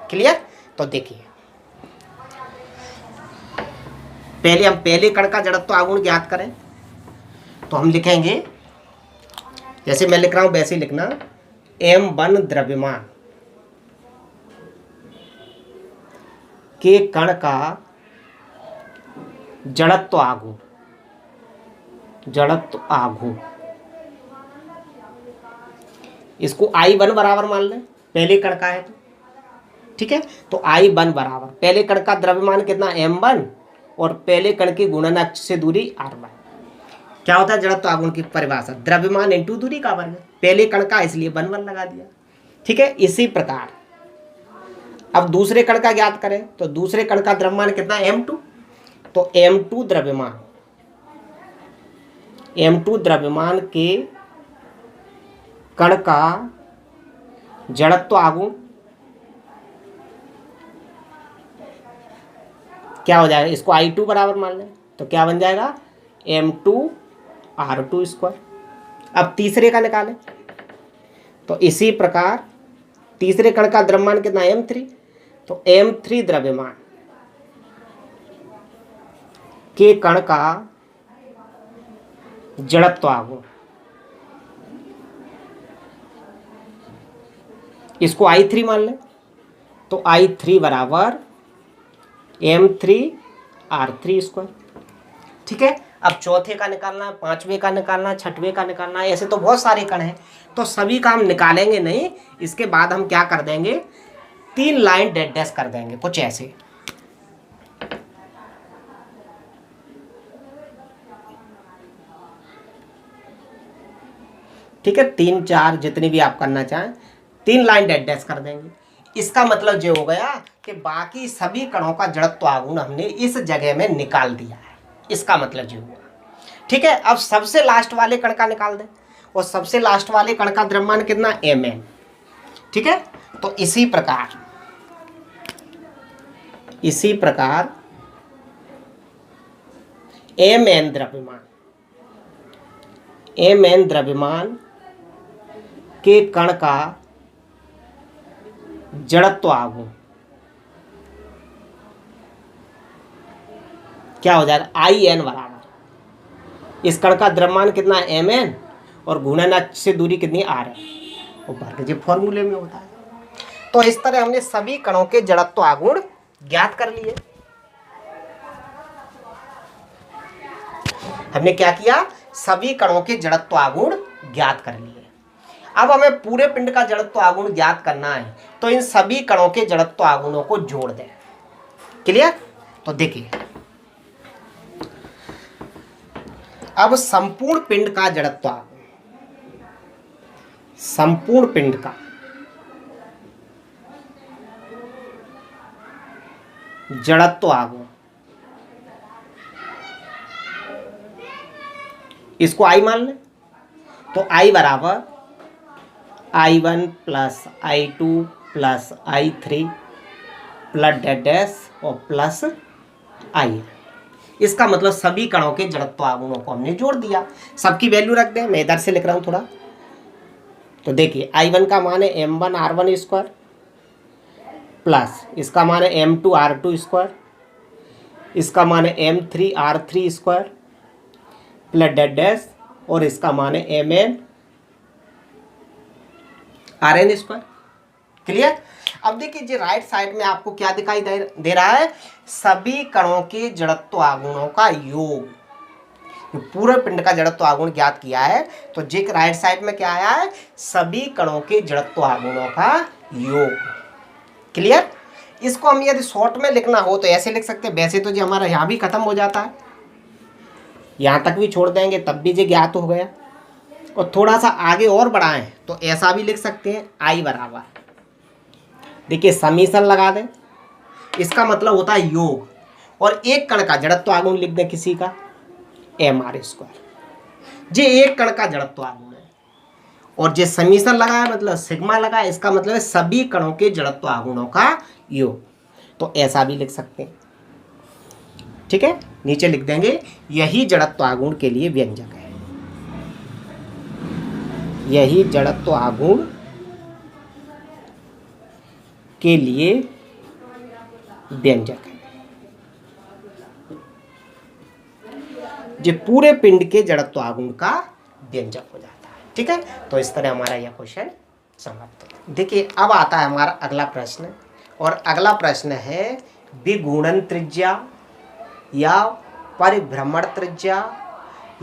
क्लियर? तो देखिए, पहले हम पहले कण का जड़त्व आघूर्ण ज्ञात करें तो हम लिखेंगे, जैसे मैं लिख रहा हूं वैसे लिखना, m1 द्रव्यमान के कण का जड़त्व आघूर्ण इसको I1 बराबर मान लें, पहले कण का है तो, ठीक है। तो I1 बराबर पहले कण का द्रव्यमान कितना M1 और पहले कण की गुणन अक्ष से दूरी R1। क्या होता है जड़त्व आघूर्ण की परिभाषा, द्रव्यमान इंटू दूरी का वर्ग, पहले कण का इसलिए 1 लगा दिया, ठीक है। इसी प्रकार अब दूसरे कण का ज्ञात करें तो दूसरे कण का द्रव्यमान कितना M2, तो M2 द्रव्यमान के कण का जड़त्व आघूर्ण क्या हो जाएगा, इसको I2 बराबर मान लें तो क्या बन जाएगा M2R2²। अब तीसरे का निकालें तो इसी प्रकार तीसरे कण का द्रव्यमान कितना M3, तो M3 द्रव्यमान के कण का जड़त्व आघूर्ण, इसको I3 मान लें तो I3 बराबर M3R3², ठीक है। अब चौथे का निकालना, पांचवें का निकालना, छठवें का निकालना, ऐसे तो बहुत सारे कण हैं, तो सभी का हम निकालेंगे नहीं। इसके बाद हम क्या कर देंगे, 3 लाइन डैश डैश कर देंगे कुछ ऐसे, ठीक है। 3 4 जितनी भी आप करना चाहें, 3 लाइन डैश डैश कर देंगे। इसका मतलब ये हो गया कि बाकी सभी कणों का जड़त्व आघूर्ण हमने इस जगह में निकाल दिया है, इसका मतलब ये हुआ, ठीक है। अब सबसे लास्ट वाले कण का निकाल दें, और सबसे लास्ट वाले कण का द्रव्यमान कितना Mn, ठीक है। तो इसी प्रकार Mn द्रव्यमान के कण का जड़त्व आघूर्ण क्या हो जाएगा, In बराबर इस कण का द्रव्यमान कितना है Mn और घूर्णन अक्ष से दूरी कितनी R है, ऊपर के फॉर्मूले में होता है। तो इस तरह हमने सभी कणों के जड़त्व आघूर्ण ज्ञात कर लिए। हमने क्या किया, सभी कणों के जड़त्व आघूर्ण ज्ञात कर लिए। अब हमें पूरे पिंड का जड़त्व आघूर्ण ज्ञात करना है, तो इन सभी कणों के जड़त्व आघूर्णों को जोड़ दें। क्लियर? तो देखिए अब संपूर्ण पिंड का जड़त्व आघूर्ण, संपूर्ण पिंड का जड़त्व आघूर्ण, इसको I मान लें तो I बराबर I1 plus I2 plus I3 plus dash dash और प्लस I। इसका मतलब सभी कणों के जड़त्व आघूर्णों को हमने जोड़ दिया। सबकी वैल्यू रख दें, मैं इधर से लिख रहा हूं थोड़ा। तो देखिए I1 का मान है M1R1² प्लस इसका मान है M2R2², इसका मान है M3R3² प्लस डैश डैश और इसका मान है MnRn²। क्लियर? अब देखिए जी राइट साइड में आपको क्या दिखाई दे रहा है, सभी कणों के जड़त्व आघूर्णों का योग। पूरे पिंड का जड़त्व आघूर्ण ज्ञात किया है, तो जी राइट साइड में क्या आया है, सभी कणों के जड़त्व आघूर्णों का योग। क्लियर? इसको हम यदि शॉर्ट में लिखना हो तो ऐसे लिख सकते हैं, वैसे तो जी हमारा यहाँ भी खत्म हो जाता है, यहाँ तक भी छोड़ देंगे तब भी जी ज्ञात हो गया। और थोड़ा सा आगे और बढ़ाएं तो ऐसा भी लिख सकते हैं, I बराबर देखिए समीशन लगा दें, इसका मतलब होता है योग, और एक कण का जड़त्व आघूर्ण लिख दें किसी का MR²। जे एक कण का जड़त्व आघूर्ण है, और जे समीशन लगा है मतलब सिग्मा लगा है, इसका मतलब है सभी कणों के जड़त्व आघूर्णों का योग। तो ऐसा भी लिख सकते हैं, ठीक है। नीचे लिख देंगे यही जड़त्व आघूर्ण के लिए व्यंजक है, यही जड़त्व आघूर्ण के लिए व्यंजक है, जो पूरे पिंड के जड़त्व आघूर्ण का व्यंजक हो जाता है। ठीक है, तो इस तरह हमारा यह क्वेश्चन समाप्त होता है। देखिए अब आता है हमारा अगला प्रश्न, और अगला प्रश्न है विघूर्णन त्रिज्या या परिभ्रमण त्रिज्या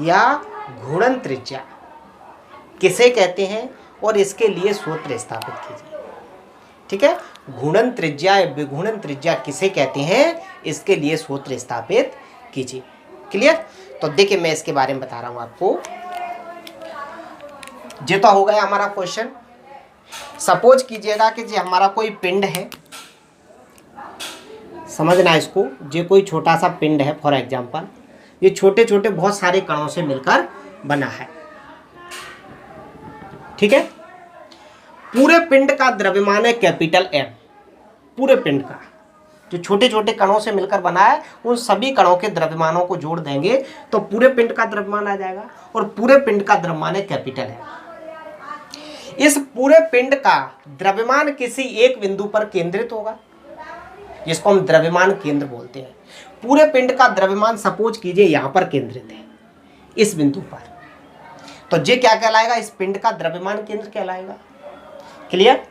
या घूर्णन त्रिज्या किसे कहते हैं और इसके लिए सूत्र स्थापित कीजिए। ठीक है, घूर्णन त्रिज्या या विघूर्णन त्रिज्या किसे कहते हैं, इसके लिए सूत्र स्थापित कीजिए। क्लियर। तो देखिए मैं इसके बारे में बता रहा हूं आपको। ये तो हो गया हमारा क्वेश्चन। सपोज कीजिएगा कि जी हमारा कोई पिंड है, समझना इसको, ये कोई छोटा सा पिंड है फॉर एग्जांपल, ये छोटे छोटे बहुत सारे कणों से मिलकर बना है। ठीक है, पूरे पिंड का द्रव्यमान है कैपिटल M। पूरे पिंड का जो छोटे छोटे कणों से मिलकर बना है, उन सभी कणों के द्रव्यमानों को जोड़ देंगे तो पूरे पिंड का द्रव्यमान आ जाएगा, और पूरे पिंड का द्रव्यमान है कैपिटल M। इस पूरे पिंड का द्रव्यमान किसी एक बिंदु पर केंद्रित होगा, जिसको हम द्रव्यमान केंद्र बोलते हैं। पूरे पिंड का द्रव्यमान सपोज कीजिए यहां पर केंद्रित है, इस बिंदु पर, तो ये क्या कहलाएगा, इस पिंड का द्रव्यमान केंद्र कहलाएगा। क्लियर।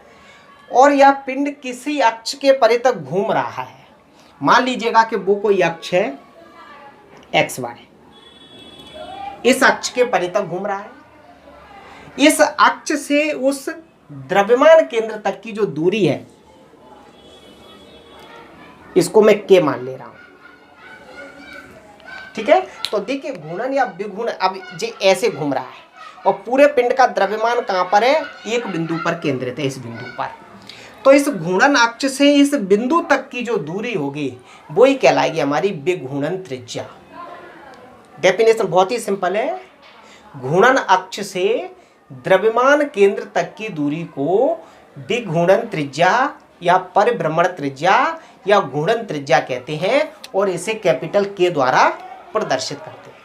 और यह पिंड किसी अक्ष के परितः घूम रहा है। मान लीजिएगा कि वो कोई अक्ष है XY, इस अक्ष के परितः घूम रहा है। इस अक्ष से उस द्रव्यमान केंद्र तक की जो दूरी है, इसको मैं K मान ले रहा हूं। ठीक है, तो देखिए घूर्णन या विघूर्णन, अब ये ऐसे घूम रहा है और पूरे पिंड का द्रव्यमान कहां पर है, एक बिंदु पर केंद्रित है, इस बिंदु पर। तो इस घूर्णन अक्ष से इस बिंदु तक की जो दूरी होगी वो ही कहलाएगी हमारी विघूर्णन त्रिज्या। डेफिनेशन बहुत ही सिंपल है, घूर्णन अक्ष से द्रव्यमान केंद्र तक की दूरी को विघूर्णन त्रिज्या या परिभ्रमण त्रिज्या या घूर्णन त्रिज्या कहते हैं, और इसे कैपिटल K द्वारा प्रदर्शित करते हैं।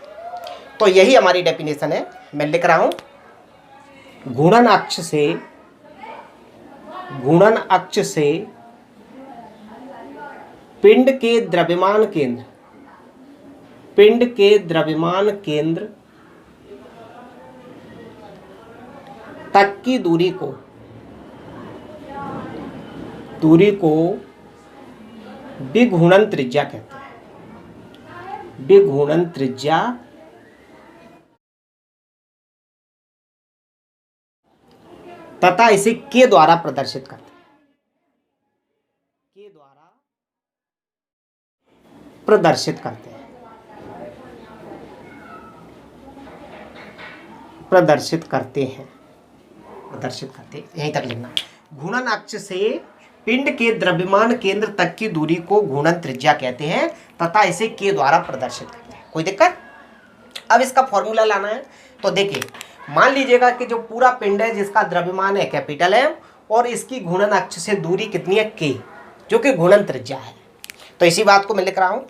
तो यही हमारी डेफिनेशन है, मैं लिख रहा हूं। घूर्णन अक्ष से पिंड के द्रव्यमान केंद्र तक की दूरी को विघूर्णन त्रिज्या कहते हैं। विघूर्णन त्रिज्या तथा इसे K द्वारा प्रदर्शित करते हैं। K द्वारा प्रदर्शित करते हैं। यहीं तक लिखना। घूर्णन अक्ष से पिंड के द्रव्यमान केंद्र तक की दूरी को घूर्णन त्रिज्या कहते हैं तथा इसे K द्वारा प्रदर्शित करते हैं। कोई दिक्कत। अब इसका फॉर्मूला लाना है। तो देखिए मान लीजिएगा कि जो पूरा पिंड है जिसका द्रव्यमान है कैपिटल M और इसकी घूर्णन अक्ष से दूरी कितनी है K, जो कि घूर्णन त्रिज्या है। तो इसी बात को मैं लिख रहा हूं,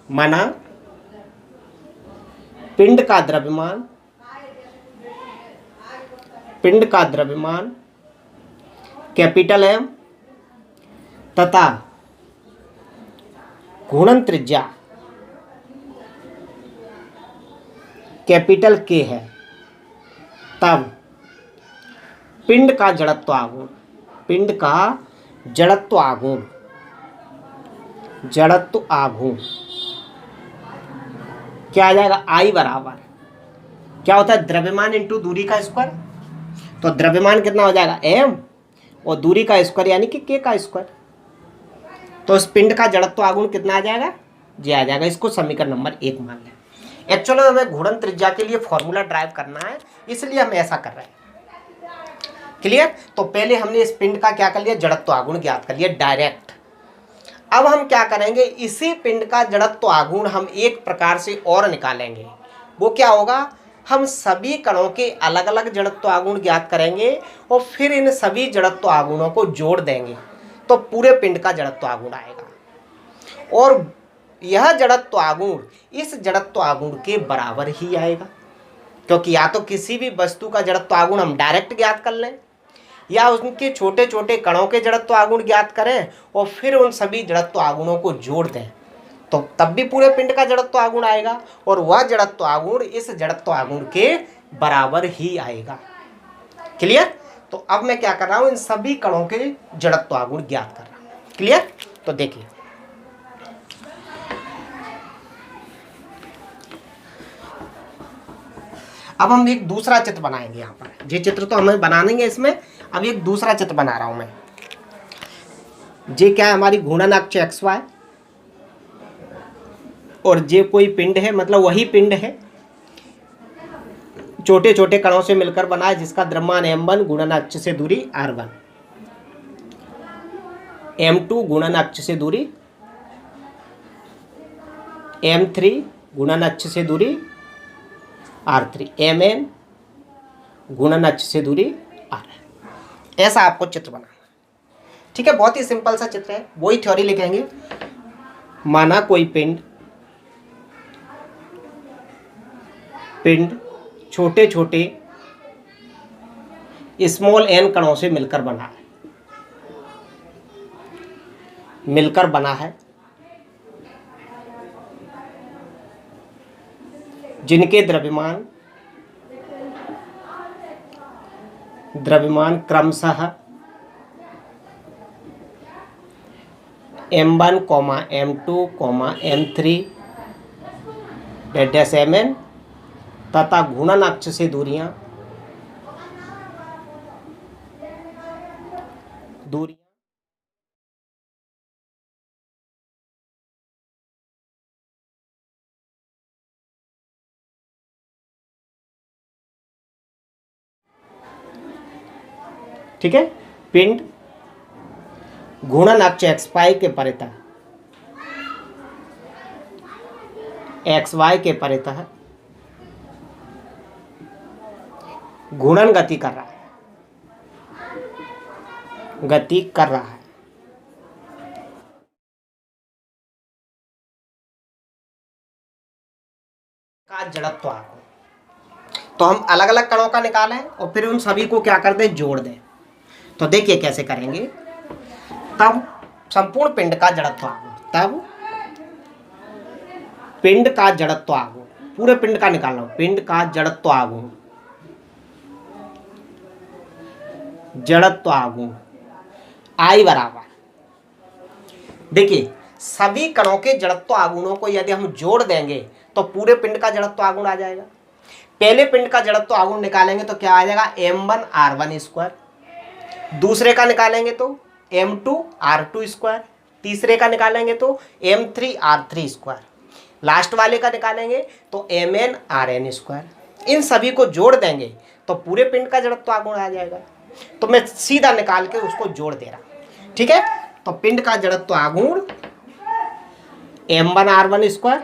माना पिंड का द्रव्यमान कैपिटल M तथा घूर्णन त्रिज्या कैपिटल K है, तब पिंड का जड़त्व आघूर्ण क्या आ जाएगा, I बराबर क्या होता है, द्रव्यमान इंटू दूरी का स्क्वायर। तो द्रव्यमान कितना हो जाएगा M और दूरी का स्क्वायर यानी कि K का स्क्वायर। तो इस पिंड का जड़त्व आघूर्ण कितना आ जाएगा, ये आ जाएगा। इसको समीकरण नंबर 1 मान लें। एक्चुअली हमें घूर्णन त्रिज्या के लिए फॉर्मूला ड्राइव करना है, इसलिए हम ऐसा कर रहे हैं। क्लियर। तो पहले हमने इस पिंड का क्या कर लिया, जड़त्व आघूर्ण ज्ञात कर लिया डायरेक्ट। अब हम क्या करेंगे, इसी पिंड का जड़त्व आघूर्ण हम एक प्रकार से और निकालेंगे। वो क्या होगा, हम सभी कणों के अलग अलग जड़त्व आघूर्ण ज्ञात करेंगे और फिर इन सभी जड़त्व आघूर्णों को जोड़ देंगे तो पूरे पिंड का जड़त्व आघूर्ण आएगा। और यह जड़त्व आघूर्ण इस जड़त्व आघूर्ण के बराबर ही आएगा, क्योंकि या तो किसी भी वस्तु का जड़त्व आघूर्ण हम डायरेक्ट ज्ञात कर लें या उनके छोटे छोटे कणों के जड़त्व आघूर्ण ज्ञात करें और फिर उन सभी जड़त्व आघूर्णों को जोड़ दें, तो तब भी पूरे पिंड का जड़त्व आघूर्ण आएगा और वह जड़त्व आघूर्ण इस जड़त्व आघूर्ण के बराबर ही आएगा। क्लियर। तो अब मैं क्या कर रहा हूं, इन सभी कणों के जड़त्व आघूर्ण ज्ञात कर रहा हूं। क्लियर। तो देखिए अब हम एक दूसरा चित्र बनाएंगे यहाँ पर। ये चित्र तो हमें बनाएंगे इसमें, अब एक दूसरा चित्र बना रहा हूँ मैं। ये क्या है, हमारी घूर्णन अक्ष एक्स वाई, और ये कोई पिंड है, मतलब वही पिंड है छोटे छोटे कणों से मिलकर बना है, जिसका द्रव्यमान m1 घूर्णन अक्ष से दूरी r1, m2 घूर्णन अक्ष से दूरी m3 घूर्णन अक्ष से दूरी r3, mn घूर्णन अक्ष से दूरी r। ऐसा आपको चित्र बनाना, ठीक है। बहुत ही सिंपल सा चित्र है, वही थ्योरी लिखेंगे। माना कोई पिंड छोटे छोटे स्मॉल n कणों से मिलकर बना है, जिनके द्रव्यमान क्रमशः m1, m2, m3 dash mn तथा घूर्णन अक्ष से दूरियां ठीक है। पिंड घूर्णन अक्ष एक्स वाई के परितः घूर्णन गति कर रहा है, का जड़त्व आघूर्ण। तो हम अलग अलग कणों का निकालें और फिर उन सभी को क्या कर दें, जोड़ दें। तो देखिए कैसे करेंगे। तब संपूर्ण पिंड का जड़त्व आघूर्ण, पूरे पिंड का निकालना, पिंड का जड़त्व आघूर्ण I बराबर, देखिए सभी कणों के जड़त्व आघूर्णों को यदि हम जोड़ देंगे तो पूरे पिंड का जड़त्व आघूर्ण आ जाएगा। पहले पिंड का जड़त्व आघूर्ण निकालेंगे तो क्या आ जाएगा, m1 r1 स्क्वायर, दूसरे का निकालेंगे तो m2 r2 स्क्वायर, तीसरे का निकालेंगे तो m3 r3 स्क्वायर, लास्ट वाले का निकालेंगे तो mn rn स्क्वायर। इन सभी को जोड़ देंगे तो पूरे पिंड का जड़त्व आघूर्ण आ जाएगा। तो मैं सीधा निकाल के उसको जोड़ दे रहा, ठीक है। तो पिंड का जड़त्व आघूर्ण m1 r1 square,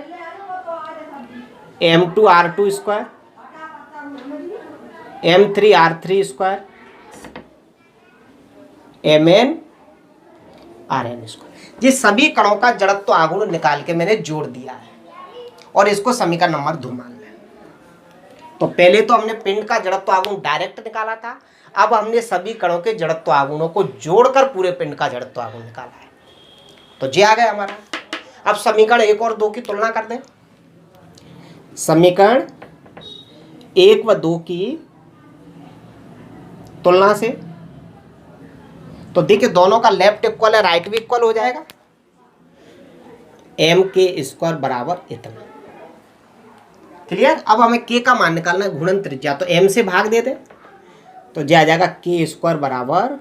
m2 r2 square, m3 r3 square, mn rn square. ये सभी कणों का जड़त्व आघूर्ण निकाल के मैंने जोड़ दिया है और इसको समीकरण नंबर 2 मान लें। तो पहले तो हमने पिंड का जड़त्व आघूर्ण डायरेक्ट निकाला था, अब हमने सभी कणों के जड़त्व आघूर्णों को जोड़कर पूरे पिंड का जड़त्व आघूर्ण निकाला है। तो ये आ गया हमारा। अब समीकरण 1 और 2 की तुलना कर दें। समीकरण 1 व 2 की तुलना से तो देखिए दोनों का लेफ्ट इक्वल है, राइट भी इक्वल हो जाएगा। m के स्क्वायर बराबर इतना, क्लियर। अब हमें k का मान निकालना है, घूर्णन त्रिज्या, तो m से भाग दे दें तो ये आ जाएगा k स्क्वायर बराबर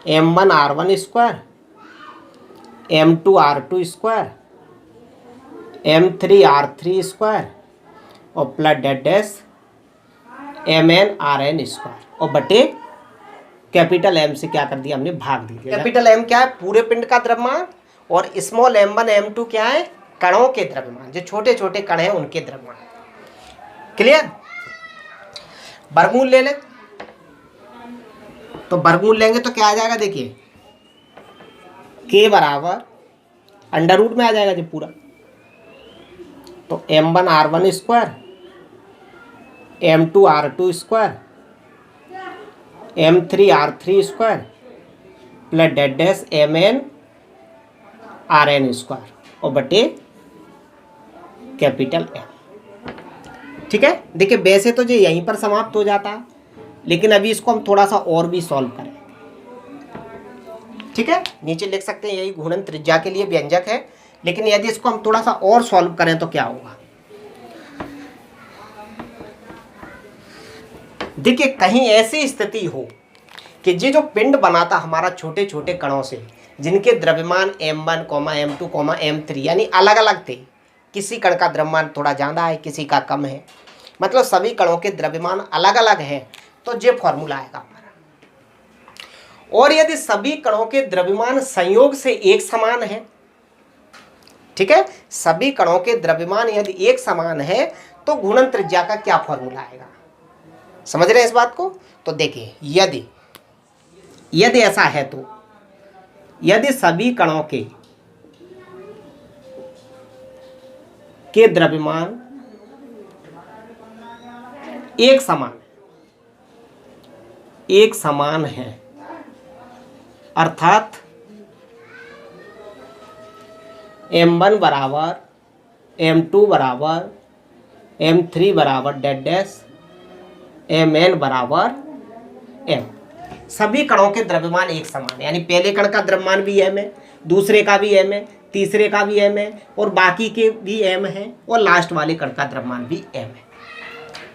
m1 r1 square, m2 r2 square, m3 r3 square और plus dash mn rn square और बटे कैपिटल M से क्या कर दिया हमने, भाग दिया। कैपिटल M क्या है, पूरे पिंड का द्रव्यमान, और स्मॉल m1 m2 क्या है, कणों के द्रव्यमान, जो छोटे छोटे कण हैं उनके द्रव्यमान। क्लियर। वर्गमूल ले लें, तो वर्गमूल लेंगे तो क्या आ जाएगा, देखिए k बराबर अंडर रूट में आ जाएगा जो पूरा, तो m1 r1 square, m2 r2 square, m3 r3 square plus dash mn rn square और बटे कैपिटल M। ठीक है। देखिए वैसे तो जो यहीं पर समाप्त हो जाता है, लेकिन अभी इसको हम थोड़ा सा और भी सॉल्व करें। ठीक है, नीचे लिख सकते हैं, यही घूर्णन त्रिज्या के लिए व्यंजक है, लेकिन यदि इसको हम थोड़ा सा और सॉल्व करें तो क्या होगा। देखिए कहीं ऐसी स्थिति हो कि ये जो पिंड बना था हमारा छोटे छोटे कणों से, जिनके द्रव्यमान m1, m2, m3 यानी अलग अलग थे, किसी कण का द्रव्यमान थोड़ा ज़्यादा है, किसी का कम है, मतलब सभी कणों के द्रव्यमान अलग अलग हैं, तो ये फॉर्मूला आएगा हमारा। और यदि सभी कणों के द्रव्यमान संयोग से एक समान है, ठीक है, सभी कणों के द्रव्यमान यदि एक समान है तो घूर्णन त्रिज्या का क्या फॉर्मूला आएगा, समझ रहे हैं इस बात को? तो देखिए यदि ऐसा है तो यदि सभी कणों के द्रव्यमान एक समान है, अर्थात m1 बराबर m2 बराबर m3 बराबर डैश mn बराबर m, सभी कणों के द्रव्यमान एक समान है, यानी पहले कण का द्रव्यमान भी m है, दूसरे का भी m है, तीसरे का भी m है, और बाकी के भी m है, और लास्ट वाले कण का द्रव्यमान भी m है।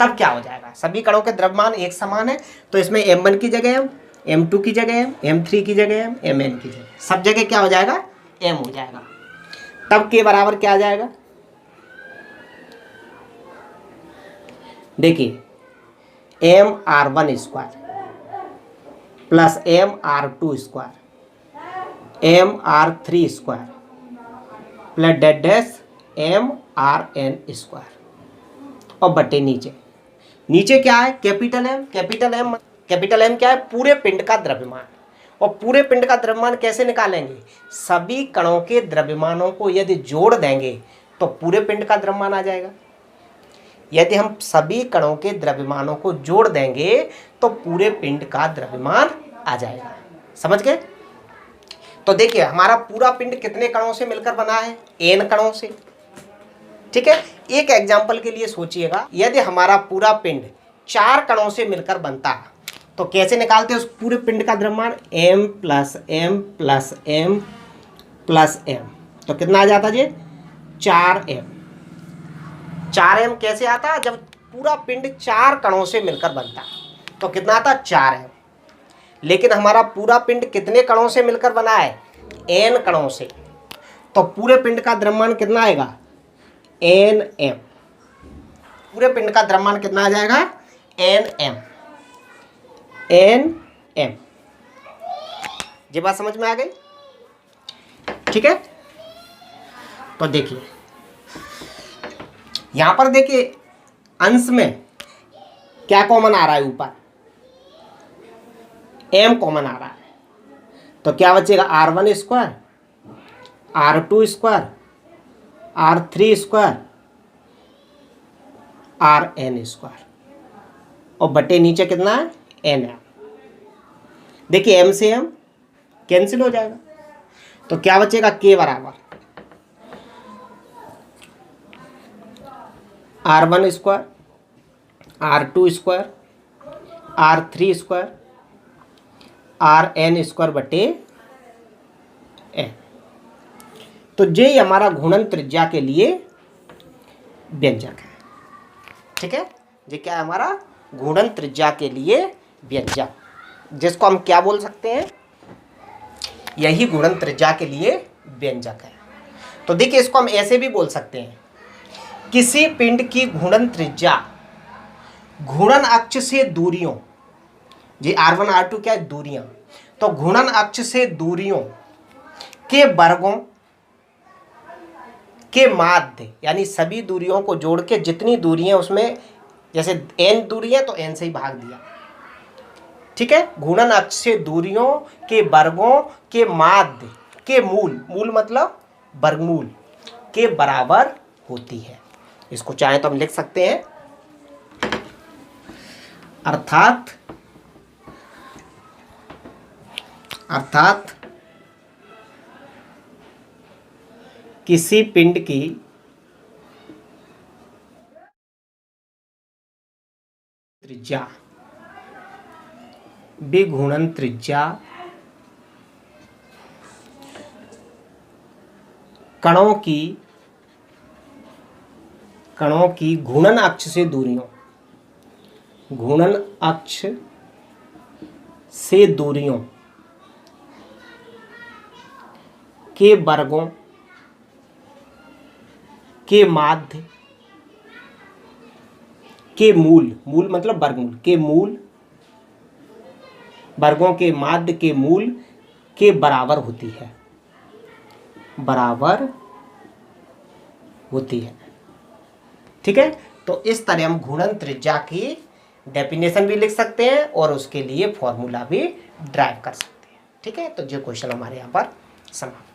तब क्या हो जाएगा? सभी कणों के द्रव्यमान एक समान है, तो इसमें m1 की जगह m, m2 की जगह m, m3 की जगह m, mn की जगह, सब जगह क्या हो जाएगा? m हो जाएगा। तब के बराबर क्या आ जाएगा? देखिए mr1 square plus mr2 square mr3 square plus dash mrn square, और बटे नीचे क्या है? Capital M। कैपिटल M क्या है? पूरे पिंड का द्रव्यमान। और पूरे पिंड का द्रव्यमान कैसे निकालेंगे? सभी कणों के द्रव्यमानों को यदि जोड़ देंगे तो पूरे पिंड का द्रव्यमान आ जाएगा। यदि हम सभी कणों के द्रव्यमानों को जोड़ देंगे तो पूरे पिंड का द्रव्यमान आ जाएगा। समझ गए? तो देखिए हमारा पूरा पिंड कितने कणों से मिलकर बना है? n कणों से। ठीक है, एक एग्जाम्पल के लिए सोचिएगा, यदि हमारा पूरा पिंड 4 कणों से मिलकर बनता तो कैसे निकालते हैं उस पूरे पिंड का द्रव्यमान? m plus m plus m plus m, तो कितना आ जाता जी? 4m। 4m कैसे आता? जब पूरा पिंड 4 कणों से मिलकर बनता तो कितना आता? 4m। लेकिन हमारा पूरा पिंड कितने कणों से मिलकर बना है? n कणों से, तो पूरे पिंड का द्रव्यमान कितना आएगा? nm। पूरे पिंड का द्रव्यमान कितना आ जाएगा? nm। ये बात समझ में आ गई? ठीक है, तो देखिए यहां पर देखिए अंश में क्या कॉमन आ रहा है? ऊपर m कॉमन आ रहा है, तो क्या बचेगा? r1 square, r2 square, r3 square, rn square, और बटे नीचे कितना है? nm। देखिए m से m कैंसिल हो जाएगा, तो क्या बचेगा? k बराबर r1 square, r2 square, r3 square, rn square बटे n। तो ये हमारा घूर्णन त्रिज्या के लिए व्यंजक है। ठीक है, ये क्या है? हमारा घूर्णन त्रिज्या के लिए व्यंजक, जिसको हम क्या बोल सकते हैं? यही घूर्णन त्रिज्या के लिए व्यंजक है। तो देखिए इसको हम ऐसे भी बोल सकते हैं, किसी पिंड की घूर्णन त्रिज्या घूर्णन अक्ष से दूरियों, ये r1 r2 क्या है? दूरियां, तो घूर्णन अक्ष से दूरियों के वर्गों के माध्य, यानी सभी दूरियों को जोड़ के जितनी दूरी है उसमें, जैसे n दूरी है तो n से ही भाग दिया। ठीक है, घूर्णन अक्ष से दूरियों के वर्गों के माध्य के मूल मतलब वर्गमूल के बराबर होती है। इसको चाहे तो हम लिख सकते हैं, अर्थात किसी पिंड की त्रिज्या विघूर्णन त्रिज्या कणों की घूर्णन अक्ष से दूरियों, घूर्णन अक्ष से दूरियों के वर्गों के माध्य के मूल, मूल मतलब वर्गमूल के मूल, वर्गों के माध्य के मूल के बराबर होती है, बराबर होती है। ठीक है, तो इस तरह हम घूर्णन त्रिज्या की डेफिनेशन भी लिख सकते हैं और उसके लिए फॉर्मूला भी ड्राइव कर सकते हैं। ठीक है, तो जो क्वेश्चन हमारे यहाँ पर समाप्त।